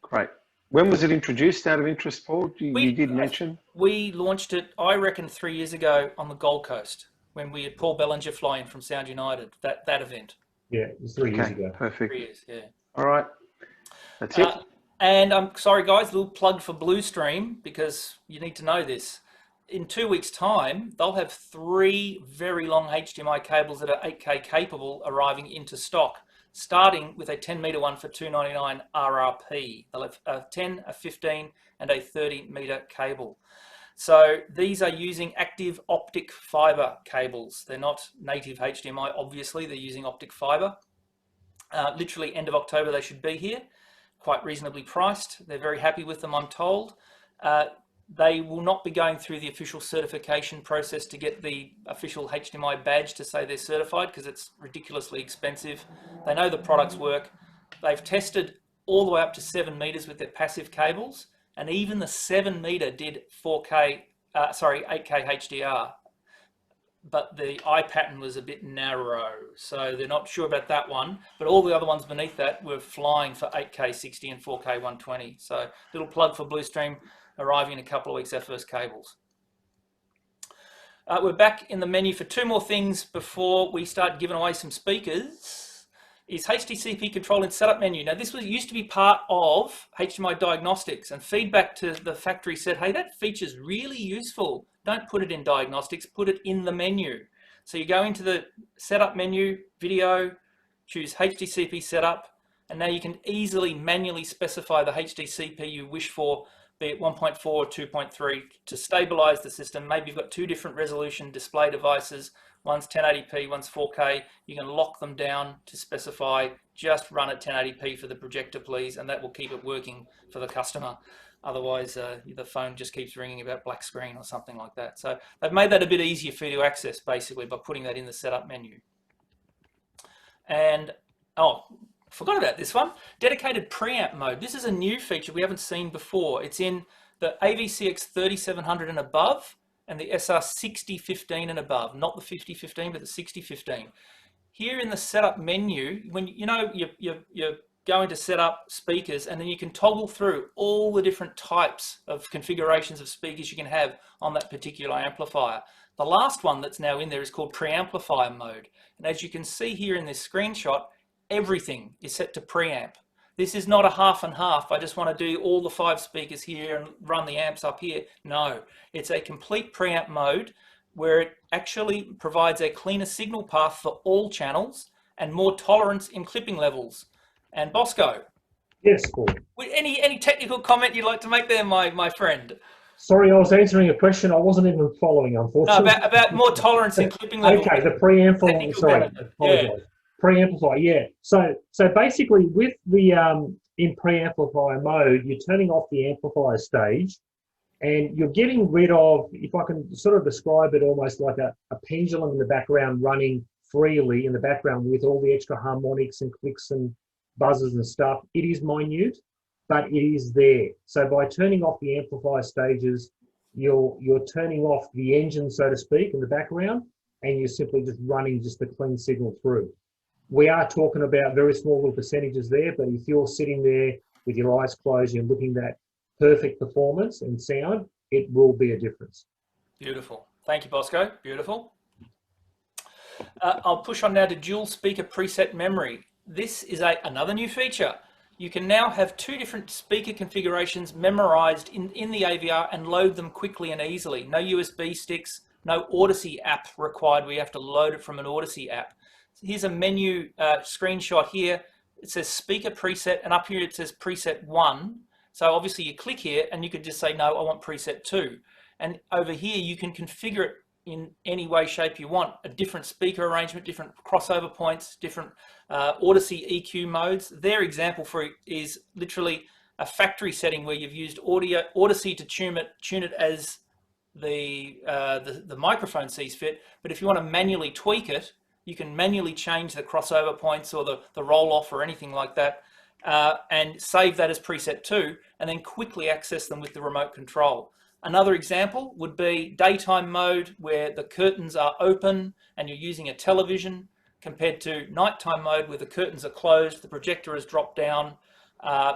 Great. When was it introduced, out of interest, Paul? You did mention. We launched it, I reckon, 3 years ago on the Gold Coast when we had Paul Bellinger fly in from Sound United. That event. Yeah, it was 3 years ago. Perfect. 3 years. Yeah. All right. That's it. And I'm sorry, guys, a little plug for Bluestream, because you need to know this. In 2 weeks' time, they'll have 3 very long HDMI cables that are 8K capable arriving into stock, starting with a 10 meter one for $299 RRP. They'll have a 10, a 15, and a 30 meter cable. So these are using active optic fiber cables. They're not native HDMI, obviously. They're using optic fiber. Literally end of October, they should be here. Quite reasonably priced. They're very happy with them, I'm told. They will not be going through the official certification process to get the official HDMI badge to say they're certified, because it's ridiculously expensive. They know the products work. They've tested all the way up to 7 meters with their passive cables, and even the 7 meter did 8K HDR. But the eye pattern was a bit narrow, so they're not sure about that one. But all the other ones beneath that were flying for 8K 60 and 4K 120. So little plug for Bluestream, arriving in a couple of weeks, our first cables. We're back in the menu for 2 more things before we start giving away some speakers. Is HDCP control in setup menu. Now this used to be part of HDMI diagnostics, and feedback to the factory said, hey, that feature's really useful. Don't put it in diagnostics, put it in the menu. So you go into the setup menu, video, choose HDCP setup, and now you can easily manually specify the HDCP you wish for, be it 1.4 or 2.3, to stabilize the system. Maybe you've got 2 different resolution display devices. One's 1080p, one's 4K. You can lock them down to specify, just run at 1080p for the projector, please, and that will keep it working for the customer. Otherwise, the phone just keeps ringing about black screen or something like that. So they've made that a bit easier for you to access, basically, by putting that in the setup menu. And, oh, forgot about this one. Dedicated preamp mode. This is a new feature we haven't seen before. It's in the AVCX 3700 and above, and the SR6015 and above, not the 5015, but the 6015. Here in the setup menu, when you're going to set up speakers, and then you can toggle through all the different types of configurations of speakers you can have on that particular amplifier. The last one that's now in there is called preamplifier mode. And as you can see here in this screenshot, everything is set to preamp. This is not a half and half. I just want to do all the 5 speakers here and run the amps up here. No, it's a complete preamp mode where it actually provides a cleaner signal path for all channels and more tolerance in clipping levels. And Bosco, Yes, Paul. any technical comment you'd like to make there, my friend? Sorry, I was answering a question. I wasn't even following, No, unfortunately. about more tolerance in clipping levels. Okay, the preamplifier. Technical Sorry, benefit. apologise. Preamplifier, yeah. So basically, with the in preamplifier mode, you're turning off the amplifier stage, and you're getting rid of, if I can sort of describe it, almost like a pendulum in the background running freely in the background with all the extra harmonics and clicks and buzzes and stuff. It is minute, but it is there. So by turning off the amplifier stages, you're turning off the engine, so to speak, in the background, and you're simply just running just the clean signal through. We are talking about very small little percentages there, but if you're sitting there with your eyes closed and looking at perfect performance and sound, it will be a difference. Beautiful. Thank you, Bosco. Beautiful. I'll push on now to dual speaker preset memory. This is another new feature. You can now have 2 different speaker configurations memorized in the AVR and load them quickly and easily. No USB sticks, no Odyssey app required where you have to load it from an Odyssey app. Here's a menu screenshot here. It says speaker preset, and up here it says preset 1. So obviously you click here and you could just say, no, I want preset 2. And over here you can configure it in any way, shape you want. A different speaker arrangement, different crossover points, different Odyssey EQ modes. Their example for it is literally a factory setting where you've used Odyssey to tune it as the microphone sees fit. But if you want to manually tweak it, you can manually change the crossover points or the roll off or anything like that, and save that as preset 2, and then quickly access them with the remote control. Another example would be daytime mode, where the curtains are open and you're using a television, compared to nighttime mode where the curtains are closed, the projector is dropped down,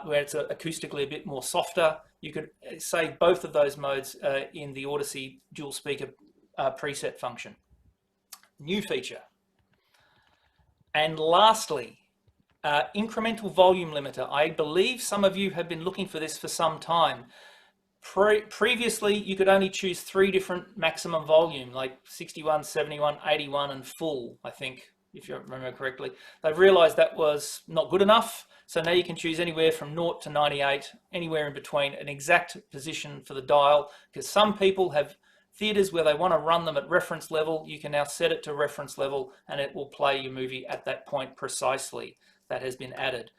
where it's acoustically a bit more softer. You could save both of those modes in the Odyssey dual speaker preset function. New feature. And lastly, incremental volume limiter. I believe some of you have been looking for this for some time. Previously, you could only choose 3 different maximum volume, like 61, 71, 81, and full, I think, if you remember correctly. They've realized that was not good enough. So now you can choose anywhere from 0 to 98, anywhere in between, an exact position for the dial, because some people have theaters where they want to run them at reference level. You can now set it to reference level and it will play your movie at that point precisely. That has been added.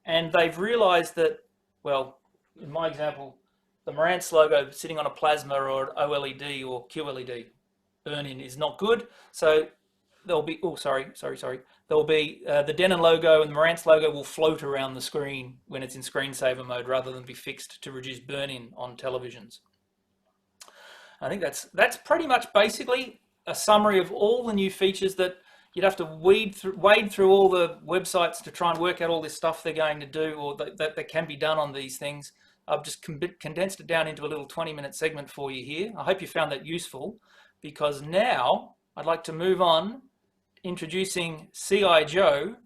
And they've realized that, well, in my example, the Marantz logo sitting on a plasma or OLED or QLED burn-in is not good. So there'll be, there'll be the Denon logo and the Marantz logo will float around the screen when it's in screensaver mode rather than be fixed to reduce burn-in on televisions. I think that's pretty much basically a summary of all the new features that you'd have to wade through all the websites to try and work out all this stuff they're going to do, or that can be done on these things. I've just condensed it down into a little 20-minute segment for you here. I hope you found that useful, because now I'd like to move on introducing CI Joe,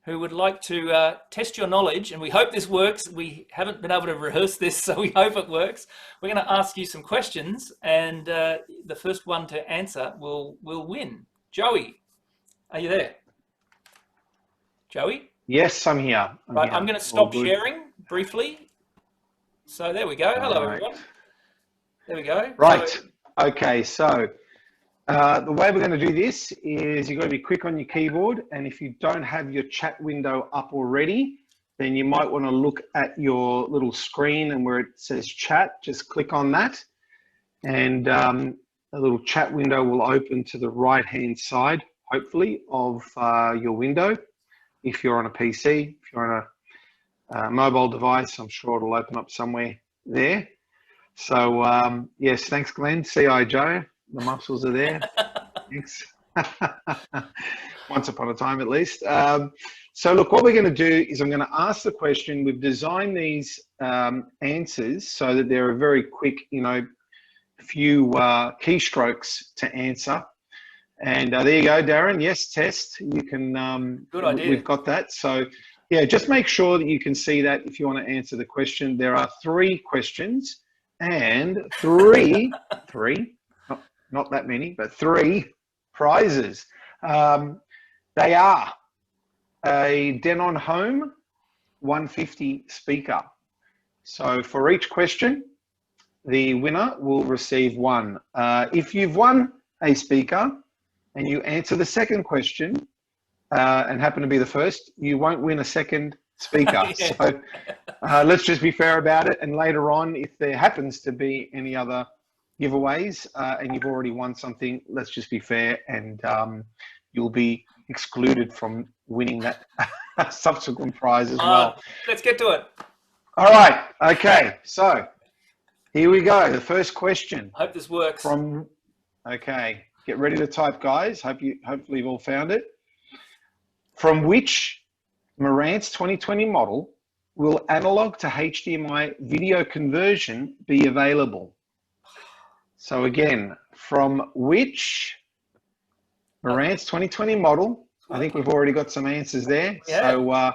who would like to test your knowledge, and we hope this works. We haven't been able to rehearse this, so we hope it works. We're going to ask you some questions, and the first one to answer will win. Joey, are you there? Joey? Yes, I'm here. Right, I'm going to stop sharing briefly. So there we go. Hello, everyone. There we go. Right. Okay, so the way we're going to do this is you've got to be quick on your keyboard, and if you don't have your chat window up already, then you might want to look at your little screen, and where it says chat, just click on that, and a little chat window will open to the right-hand side, hopefully, of your window. If you're on a PC, if you're on a mobile device, I'm sure it'll open up somewhere there. So yes, thanks Glenn, CI Joe. The muscles are there. Thanks. Once upon a time, at least. So look, what we're going to do is I'm going to ask the question. We've designed these answers so that they're a very quick, few keystrokes to answer. And there you go, Darren. Yes, test. You can. Good idea. We've got that. So yeah, just make sure that you can see that if you want to answer the question. There are 3 questions and three, not that many, but 3 prizes. They are a Denon Home 150 speaker. So for each question, the winner will receive 1. If you've won a speaker and you answer the second question and happen to be the first, you won't win a second speaker. Yeah. So let's just be fair about it. And later on, if there happens to be any other giveaways and you've already won something, let's just be fair, and you'll be excluded from winning that subsequent prize as well. Let's get to it. All right. Okay. So here we go. The first question. I hope this works. Okay. Get ready to type, guys. Hopefully you've all found it. From which Marantz 2020 model will analog to HDMI video conversion be available? So again, from which Marantz 2020 model? I think we've already got some answers there. Yeah. So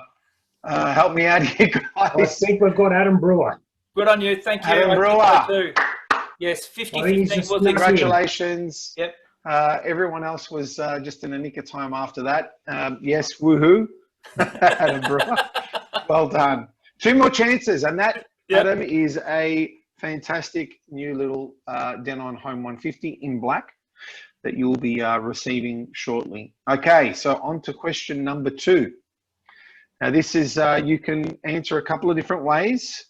help me out here, I guys. think we've got Adam Brewer. Good on you. Thank you. Adam I think Brewer. so too. Yes, I think 50-15 he's just was next exactly. Congratulations. Yep. Everyone else was just in a nick of time after that. Yes, woohoo. Adam Brewer. Well done. 2 more chances, and that, Yep. Adam, is a fantastic new little Denon Home 150 in black that you'll be receiving shortly. Okay, so on to question number 2. Now this is, you can answer a couple of different ways.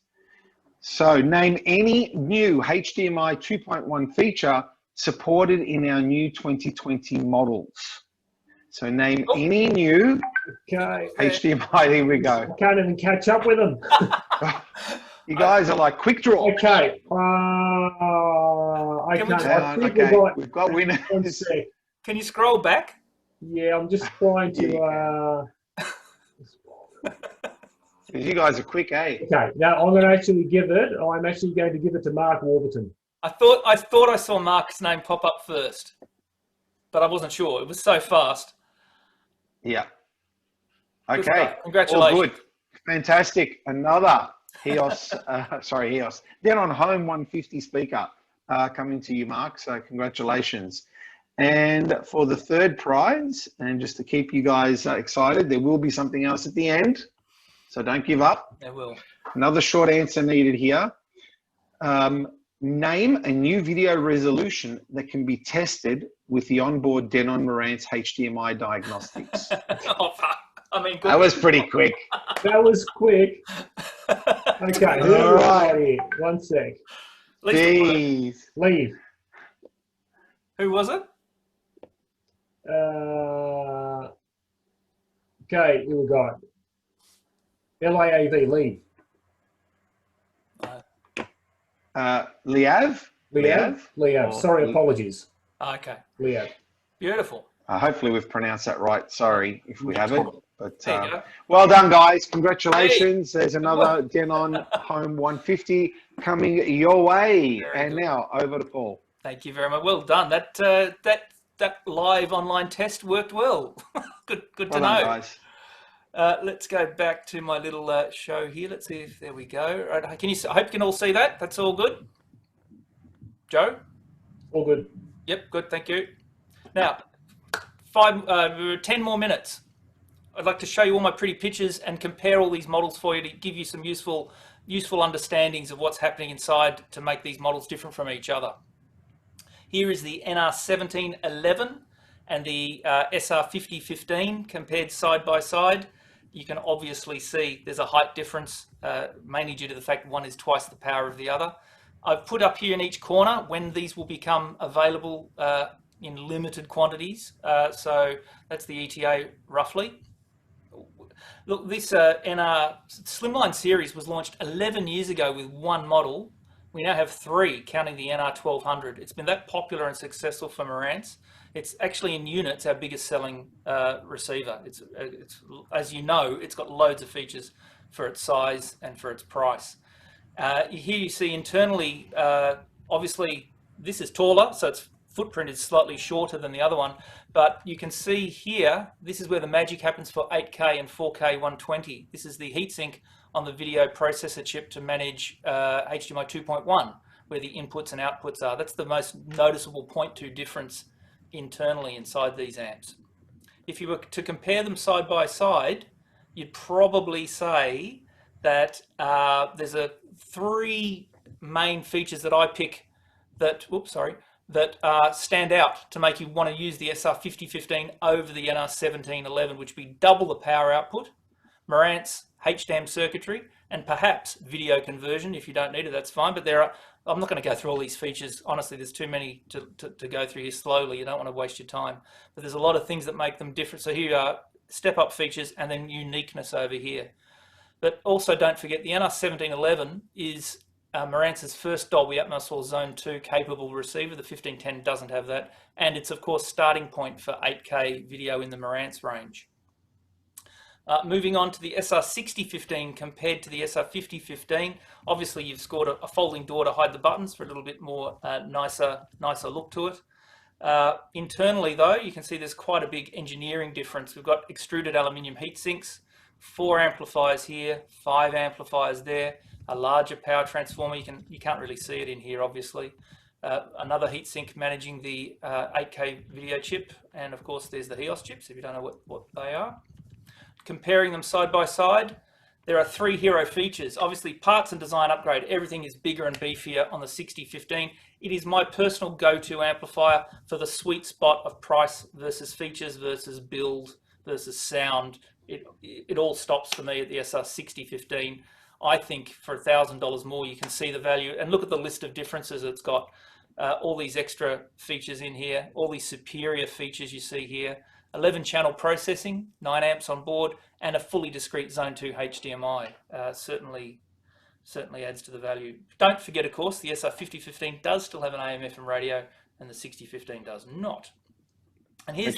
So name any new HDMI 2.1 feature supported in our new 2020 models. So name any new Okay. HDMI, here we I go. can't even catch up with them. You guys are like quick draw. Okay. I Can we can't. just- I think Okay, we've we've got one winners. sec. Can you scroll back? Yeah, I'm just trying to. You guys are quick, eh? Okay, now I'm going to actually give it. I'm actually going to give it to Mark Warburton. I thought I saw Mark's name pop up first, but I wasn't sure. It was so fast. Yeah. Good Okay. stuff. Congratulations. All good. Fantastic. Another Denon Home 150 speaker coming to you, Mark. So congratulations. And for the third prize, and just to keep you guys excited, there will be something else at the end. So don't give up. They will. Another short answer needed here. Name a new video resolution that can be tested with the onboard Denon Marantz HDMI diagnostics. Oh, fuck. I mean, good. That was pretty quick. That was quick. Okay, who All do we right. got here? One sec. At least we put it. Jeez. Leave. Who was it? Okay, who we got? LIAV, leave. Liav? Liav. Or Sorry, apologies. Okay. Liav. Beautiful. Hopefully we've pronounced that right. Sorry if we haven't. But There you go. well done, guys. Congratulations. There's another Denon Home 150 coming your way. Very And good. now over to Paul. Thank you very much. Well done. That live online test worked well. good to Well know. done, guys. Let's go back to my little show here. Let's see if there we go. Right, I hope you can all see that. That's all good. Joe? All good. Yep, good. Thank you. Now, 10 more minutes. I'd like to show you all my pretty pictures and compare all these models for you to give you some useful understandings of what's happening inside to make these models different from each other. Here is the NR1711 and the SR5015 compared side by side. You can obviously see there's a height difference, mainly due to the fact one is twice the power of the other. I've put up here in each corner when these will become available in limited quantities. So that's the ETA roughly. Look, this NR Slimline series was launched 11 years ago with one model. We now have 3, counting the NR1200. It's been that popular and successful for Marantz. It's actually in units our biggest selling receiver. It's as you know, it's got loads of features for its size and for its price. Here you see internally, obviously this is taller, so its footprint is slightly shorter than the other one, but you can see here, this is where the magic happens for 8K and 4K 120. This is the heatsink on the video processor chip to manage HDMI 2.1, where the inputs and outputs are. That's the most noticeable 0.2 difference internally inside these amps. If you were to compare them side by side, you'd probably say that there's 3 main features that I pick that, that stand out to make you want to use the SR5015 over the NR1711, which would be double the power output, Marantz HDAM circuitry, and perhaps video conversion. If you don't need it, that's fine. But I'm not going to go through all these features. Honestly, there's too many to go through here slowly. You don't want to waste your time. But there's a lot of things that make them different. So here are step-up features and then uniqueness over here. But also don't forget the NR1711 is Marantz's first Dolby Atmos or Zone 2 capable receiver. The 1510 doesn't have that. And it's, of course, starting point for 8K video in the Marantz range. Moving on to the SR6015 compared to the SR5015, obviously you've scored a folding door to hide the buttons for a little bit more nicer look to it. Internally though, you can see there's quite a big engineering difference. We've got extruded aluminium heat sinks, 4 amplifiers here, 5 amplifiers there, a larger power transformer. You can't really see it in here obviously. Another heatsink managing the 8K video chip, and of course there's the HEOS chips if you don't know what they are. Comparing them side by side, there are 3 hero features. Obviously, parts and design upgrade. Everything is bigger and beefier on the 6015. It is my personal go-to amplifier for the sweet spot of price versus features versus build versus sound. It all stops for me at the SR6015. I think for $1,000 more, you can see the value. And look at the list of differences it's got. All these extra features in here, all these superior features you see here. 11 channel processing, 9 amps on board, and a fully discrete Zone 2 HDMI. Certainly adds to the value. Don't forget, of course, the SR5015 does still have an AM/FM radio, and the 6015 does not. And here's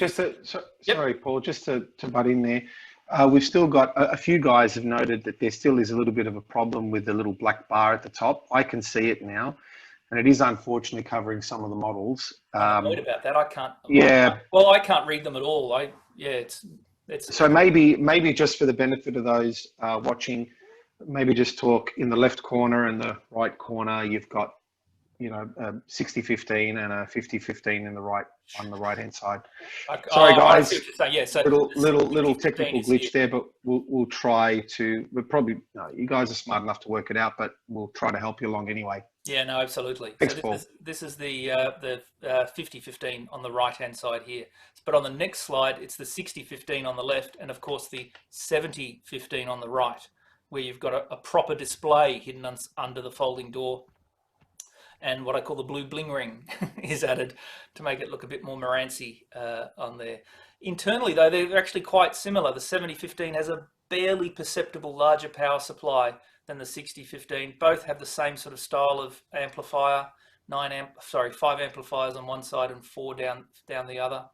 sorry, Paul, just to butt in there. We've still got a few guys have noted that there still is a little bit of a problem with the little black bar at the top. I can see it now. And it is unfortunately covering some of the models. I'm worried about that. I can't. Yeah. Well, I can't read them at all. It's. So maybe just for the benefit of those watching, maybe just talk in the left corner and the right corner. You've got, you know, a 6015 and a 5015 on the right hand side. Sorry guys. Yeah. So little technical glitch there, but we'll try to. You guys are smart enough to work it out, but we'll try to help you along anyway. Yeah, no, absolutely. Thanks, so Paul. This is the 5015 on the right-hand side here. But on the next slide, it's the 6015 on the left, and of course the 7015 on the right, where you've got a proper display hidden under the folding door. And what I call the blue bling ring is added to make it look a bit more Marantzy on there. Internally, though, they're actually quite similar. The 7015 has a barely perceptible larger power supply than the 6015. Both have the same sort of style of amplifier, 5 amplifiers on one side and 4 down the other.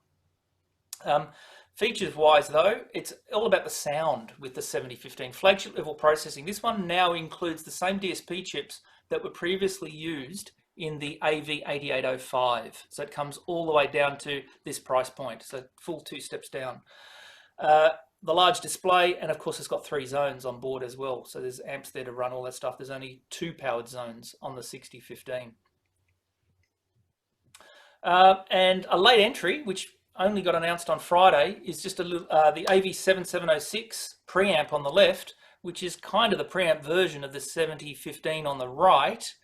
Features wise though, it's all about the sound with the 7015. Flagship level processing. This one now includes the same DSP chips that were previously used in the AV8805. So it comes all the way down to this price point. So full 2 steps down. The large display, and of course it's got 3 zones on board as well. So there's amps there to run all that stuff. There's only 2 powered zones on the 6015. And a late entry, which only got announced on Friday, is just the AV7706 preamp on the left, which is kind of the preamp version of the 7015 on the right.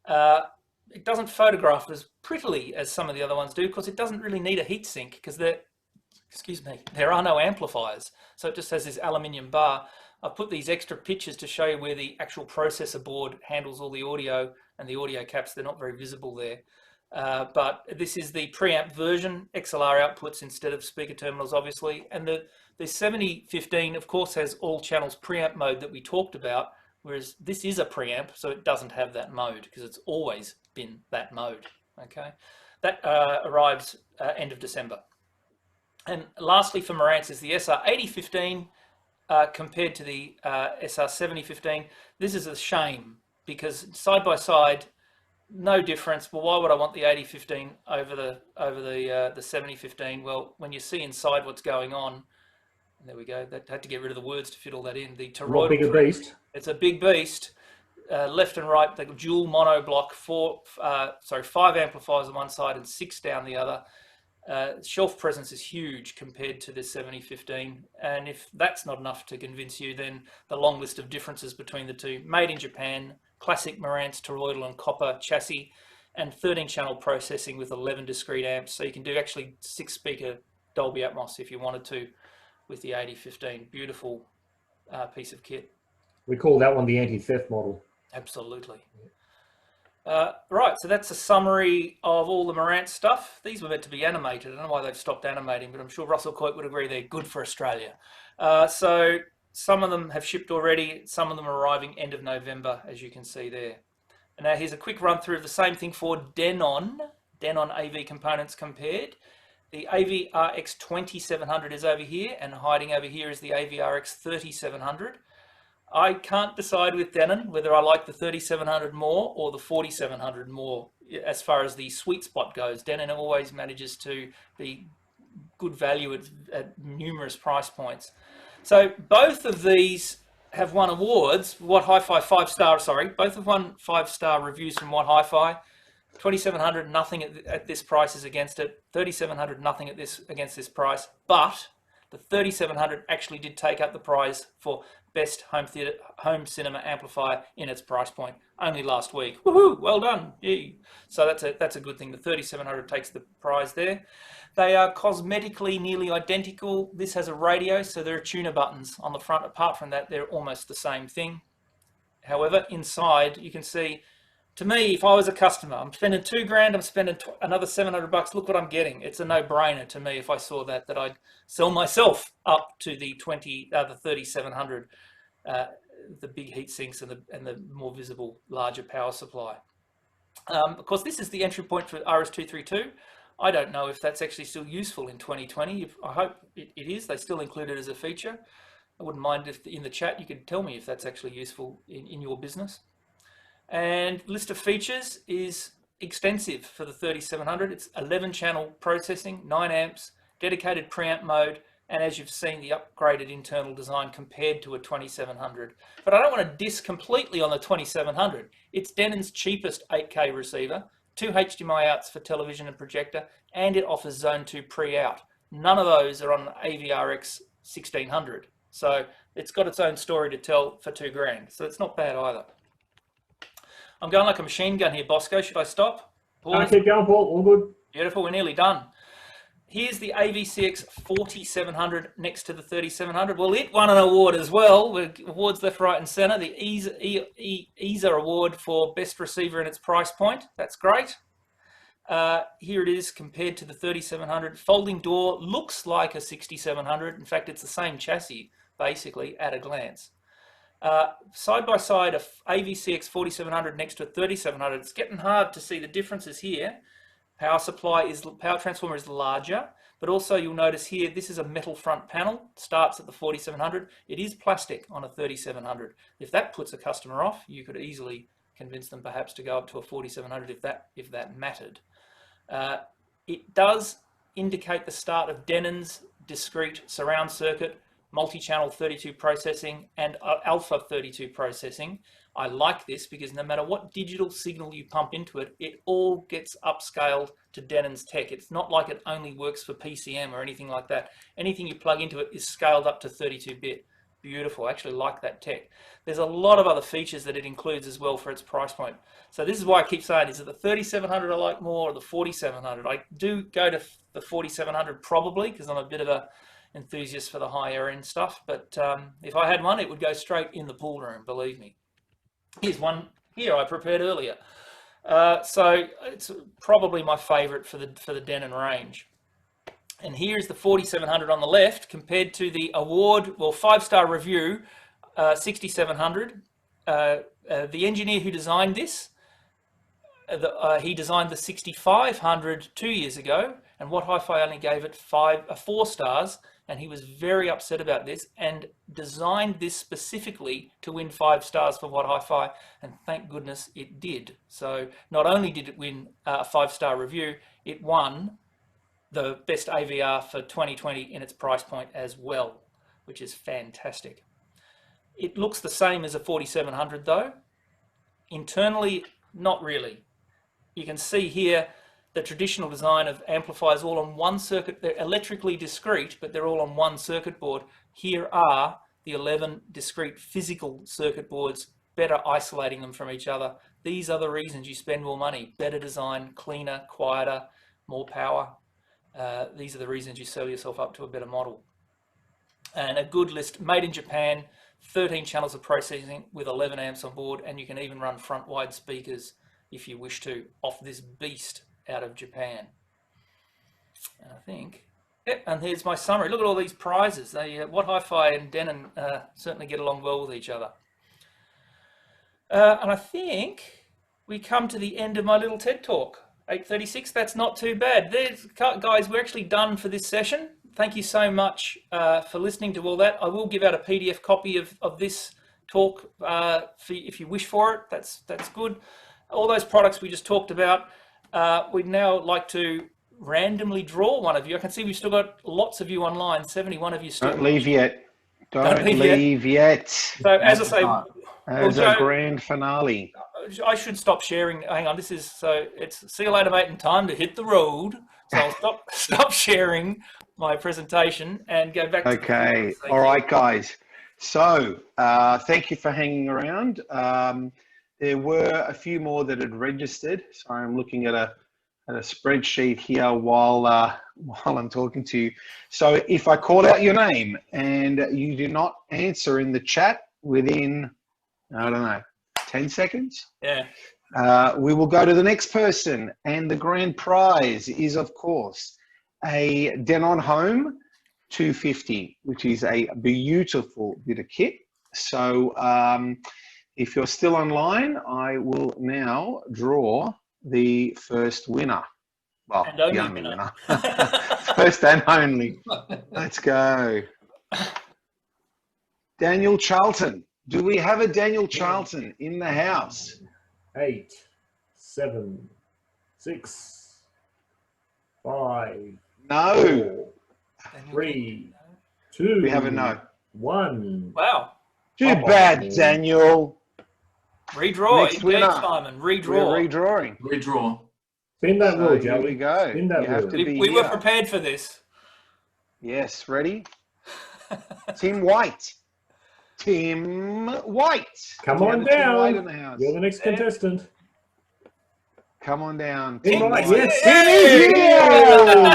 It doesn't photograph as prettily as some of the other ones do, because it doesn't really need a heatsink, because there are no amplifiers. So it just has this aluminium bar. I've put these extra pictures to show you where the actual processor board handles all the audio, and the audio caps, they're not very visible there. But this is the preamp version, XLR outputs instead of speaker terminals, obviously. And the 7015, of course, has all channels preamp mode that we talked about, whereas this is a preamp, so it doesn't have that mode because it's always been that mode. Okay, that arrives end of December. And lastly for Marantz is the SR8015 compared to the SR7015. This is a shame because side by side, no difference. Well, why would I want the 8015 over the 7015? Well, when you see inside what's going on, there we go. That had to get rid of the words to fit all that in. The toroidal, bigger beast. It's a big beast. Left and right, the dual mono block, 5 amplifiers on one side and 6 down the other. Shelf presence is huge compared to the 7015, and if that's not enough to convince you, then the long list of differences between the two: made in Japan, classic Marantz toroidal and copper chassis, and 13-channel processing with 11 discrete amps, so you can do actually 6-speaker Dolby Atmos if you wanted to with the 8015. Beautiful piece of kit. We call that one the anti-theft model. Absolutely. Right, so that's a summary of all the Marantz stuff. These were meant to be animated. I don't know why they've stopped animating, but I'm sure Russell Coit would agree they're good for Australia. So some of them have shipped already. Some of them are arriving end of November, as you can see there. And now here's a quick run through of the same thing for Denon AV components compared. The AVRX 2700 is over here, and hiding over here is the AVRX 3700. I can't decide with Denon whether I like the 3700 more or the 4700 more as far as the sweet spot goes. Denon always manages to be good value at numerous price points. So both of these have won awards. What Hi-Fi 5-star, sorry, both have won 5-star reviews from What Hi-Fi. 2700, nothing at this price is against it. 3700, nothing against this price. But the 3700 actually did take up the prize for best home cinema amplifier in its price point only last week. Woohoo! Well done. Yay. So that's a good thing. The 3700 takes the prize there. They are cosmetically nearly identical. This has a radio, so there are tuner buttons on the front. Apart from that, they're almost the same thing. However, inside you can see, to me, if I was a customer, I'm spending $2,000, I'm spending another $700. Look what I'm getting. It's a no-brainer to me if I saw that I'd sell myself up to the 3700, the big heat sinks and the more visible, larger power supply. Of course, this is the entry point for RS-232. I don't know if that's actually still useful in 2020. I hope it is. They still include it as a feature. I wouldn't mind if in the chat you could tell me if that's actually useful in your business. And list of features is extensive for the 3700. It's 11-channel processing, 9 amps, dedicated preamp mode, and as you've seen, the upgraded internal design compared to a 2700. But I don't want to diss completely on the 2700. It's Denon's cheapest 8K receiver, 2 HDMI outs for television and projector, and it offers Zone 2 pre-out. None of those are on an AVRX 1600. So it's got its own story to tell for $2,000. So it's not bad either. I'm going like a machine gun here, Bosco. Should I stop? Pause. Keep going, Paul. All good. Beautiful. We're nearly done. Here's the AVCX 4700 next to the 3700. Well, it won an award as well. With awards left, right, and center. The ESA award for best receiver in its price point. That's great. Here it is compared to the 3700. Folding door looks like a 6700. In fact, it's the same chassis, basically, at a glance. Side by side, a AVCX 4700 next to a 3700. It's getting hard to see the differences here. Power transformer is larger, but also you'll notice here, this is a metal front panel, starts at the 4700. It is plastic on a 3700. If that puts a customer off, you could easily convince them perhaps to go up to a 4700 if that mattered. It does indicate the start of Denon's discrete surround circuit, multi-channel 32 processing and alpha 32 processing. I like this because no matter what digital signal you pump into it, it all gets upscaled to Denon's tech. It's not like it only works for PCM or anything like that. Anything you plug into it is scaled up to 32-bit. Beautiful. I actually like that tech. There's a lot of other features that it includes as well for its price point. So this is why I keep saying, is it the 3700 I like more or the 4700? I do go to the 4700 probably because I'm a bit of a enthusiast for the higher end stuff, but if I had one, it would go straight in the pool room, believe me. Here's one here I prepared earlier. So it's probably my favorite for the Denon range. And here's the 4700 on the left compared to the award, well, 5-star review 6700. the engineer who designed this, he designed the 6500 2 years ago, and What Hi-Fi only gave it 4 stars, and he was very upset about this and designed this specifically to win 5 stars for What Hi-Fi, and thank goodness it did. So not only did it win a 5-star review, it won the best AVR for 2020 in its price point as well, which is fantastic. It looks the same as a 4700 though. Internally, not really. You can see here the traditional design of amplifiers all on one circuit. They're electrically discrete, but they're all on one circuit board. Here are the 11 discrete physical circuit boards, better isolating them from each other. These are the reasons you spend more money. Better design, cleaner, quieter, more power. These are the reasons you sell yourself up to a better model. And a good list, made in Japan, 13 channels of processing with 11 amps on board, and you can even run front wide speakers if you wish to, off this beast out of Japan. And I think, yep, and here's my summary. Look at all these prizes. They, What Hi-Fi and Denon certainly get along well with each other. And I think we come to the end of my little TED Talk. 8:36, that's not too bad. There's, guys, we're actually done for this session. Thank you so much for listening to all that. I will give out a PDF copy of this talk if you wish for it. That's good. All those products we just talked about, we'd now like to randomly draw one of you. I can see we've still got lots of you online, 71 of you still. Don't leave yet. Don't leave yet. So as I say, as a grand finale. I should stop sharing. Hang on, this is, so it's see you later, mate, and time to hit the road. So I'll stop sharing my presentation and go back to okay. All right, guys. So thank you for hanging around. There were a few more that had registered. So I'm looking at a spreadsheet here while I'm talking to you. So if I call out your name and you do not answer in the chat within, I don't know, 10 seconds, yeah, we will go to the next person. And the grand prize is, of course, a Denon Home 250, which is a beautiful bit of kit. So if you're still online, I will now draw the first winner. Well, and only the only winner. First and only. Let's go. Daniel Charlton. Do we have a Daniel Charlton in the house? 8, 7, 6, 5, No. 4, 3, 2. We have a no. 1. Wow. Too bad, Daniel. Redraw. Next Engage, winner. Simon. We're Redraw. redrawing. Redraw. Spin that So wheel, here we Joey. go. Spin that You have wheel. to be We were here. prepared for this. Yes, ready? Tim White. Tim White. Come Do we on have a Tim White in down. the house? You're the next contestant. Come on down. Tim Tim White, White. yes. Tim is here.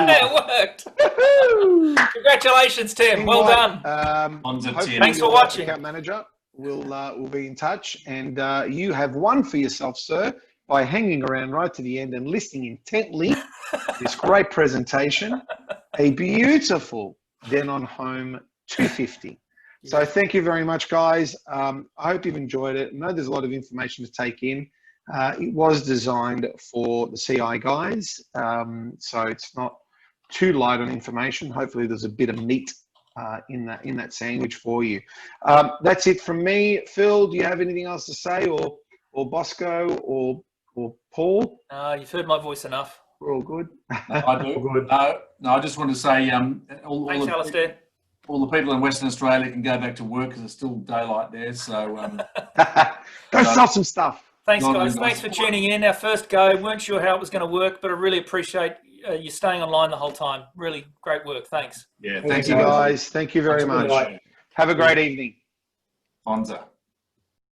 It worked. Woohoo! Congratulations, Tim. Tim Well White, done. Hopefully Thanks for your watching. Account manager will be in touch, and you have won for yourself, sir, by hanging around right to the end and listening intently to this great presentation. A beautiful Denon Home 250. So thank you very much, guys. I hope you've enjoyed it. I know there's a lot of information to take in. It was designed for the CI guys, so it's not too light on information. Hopefully there's a bit of meat in that sandwich for you. That's it from me. Phil, do you have anything else to say, or Bosco, or Paul? You've heard my voice enough. We're all good. I do. Good. No, I just want to say Thanks, Alistair. all the people in Western Australia can go back to work because it's still daylight there. So Go sell some stuff. Thanks, Not guys. really Thanks for nice. tuning in. Our first go. Weren't sure how it was going to work, but I really appreciate you staying online the whole time. Really great work. Thanks. yeah, Thank you, guys. Thank you very Good much. night. Have a great evening. Fonza.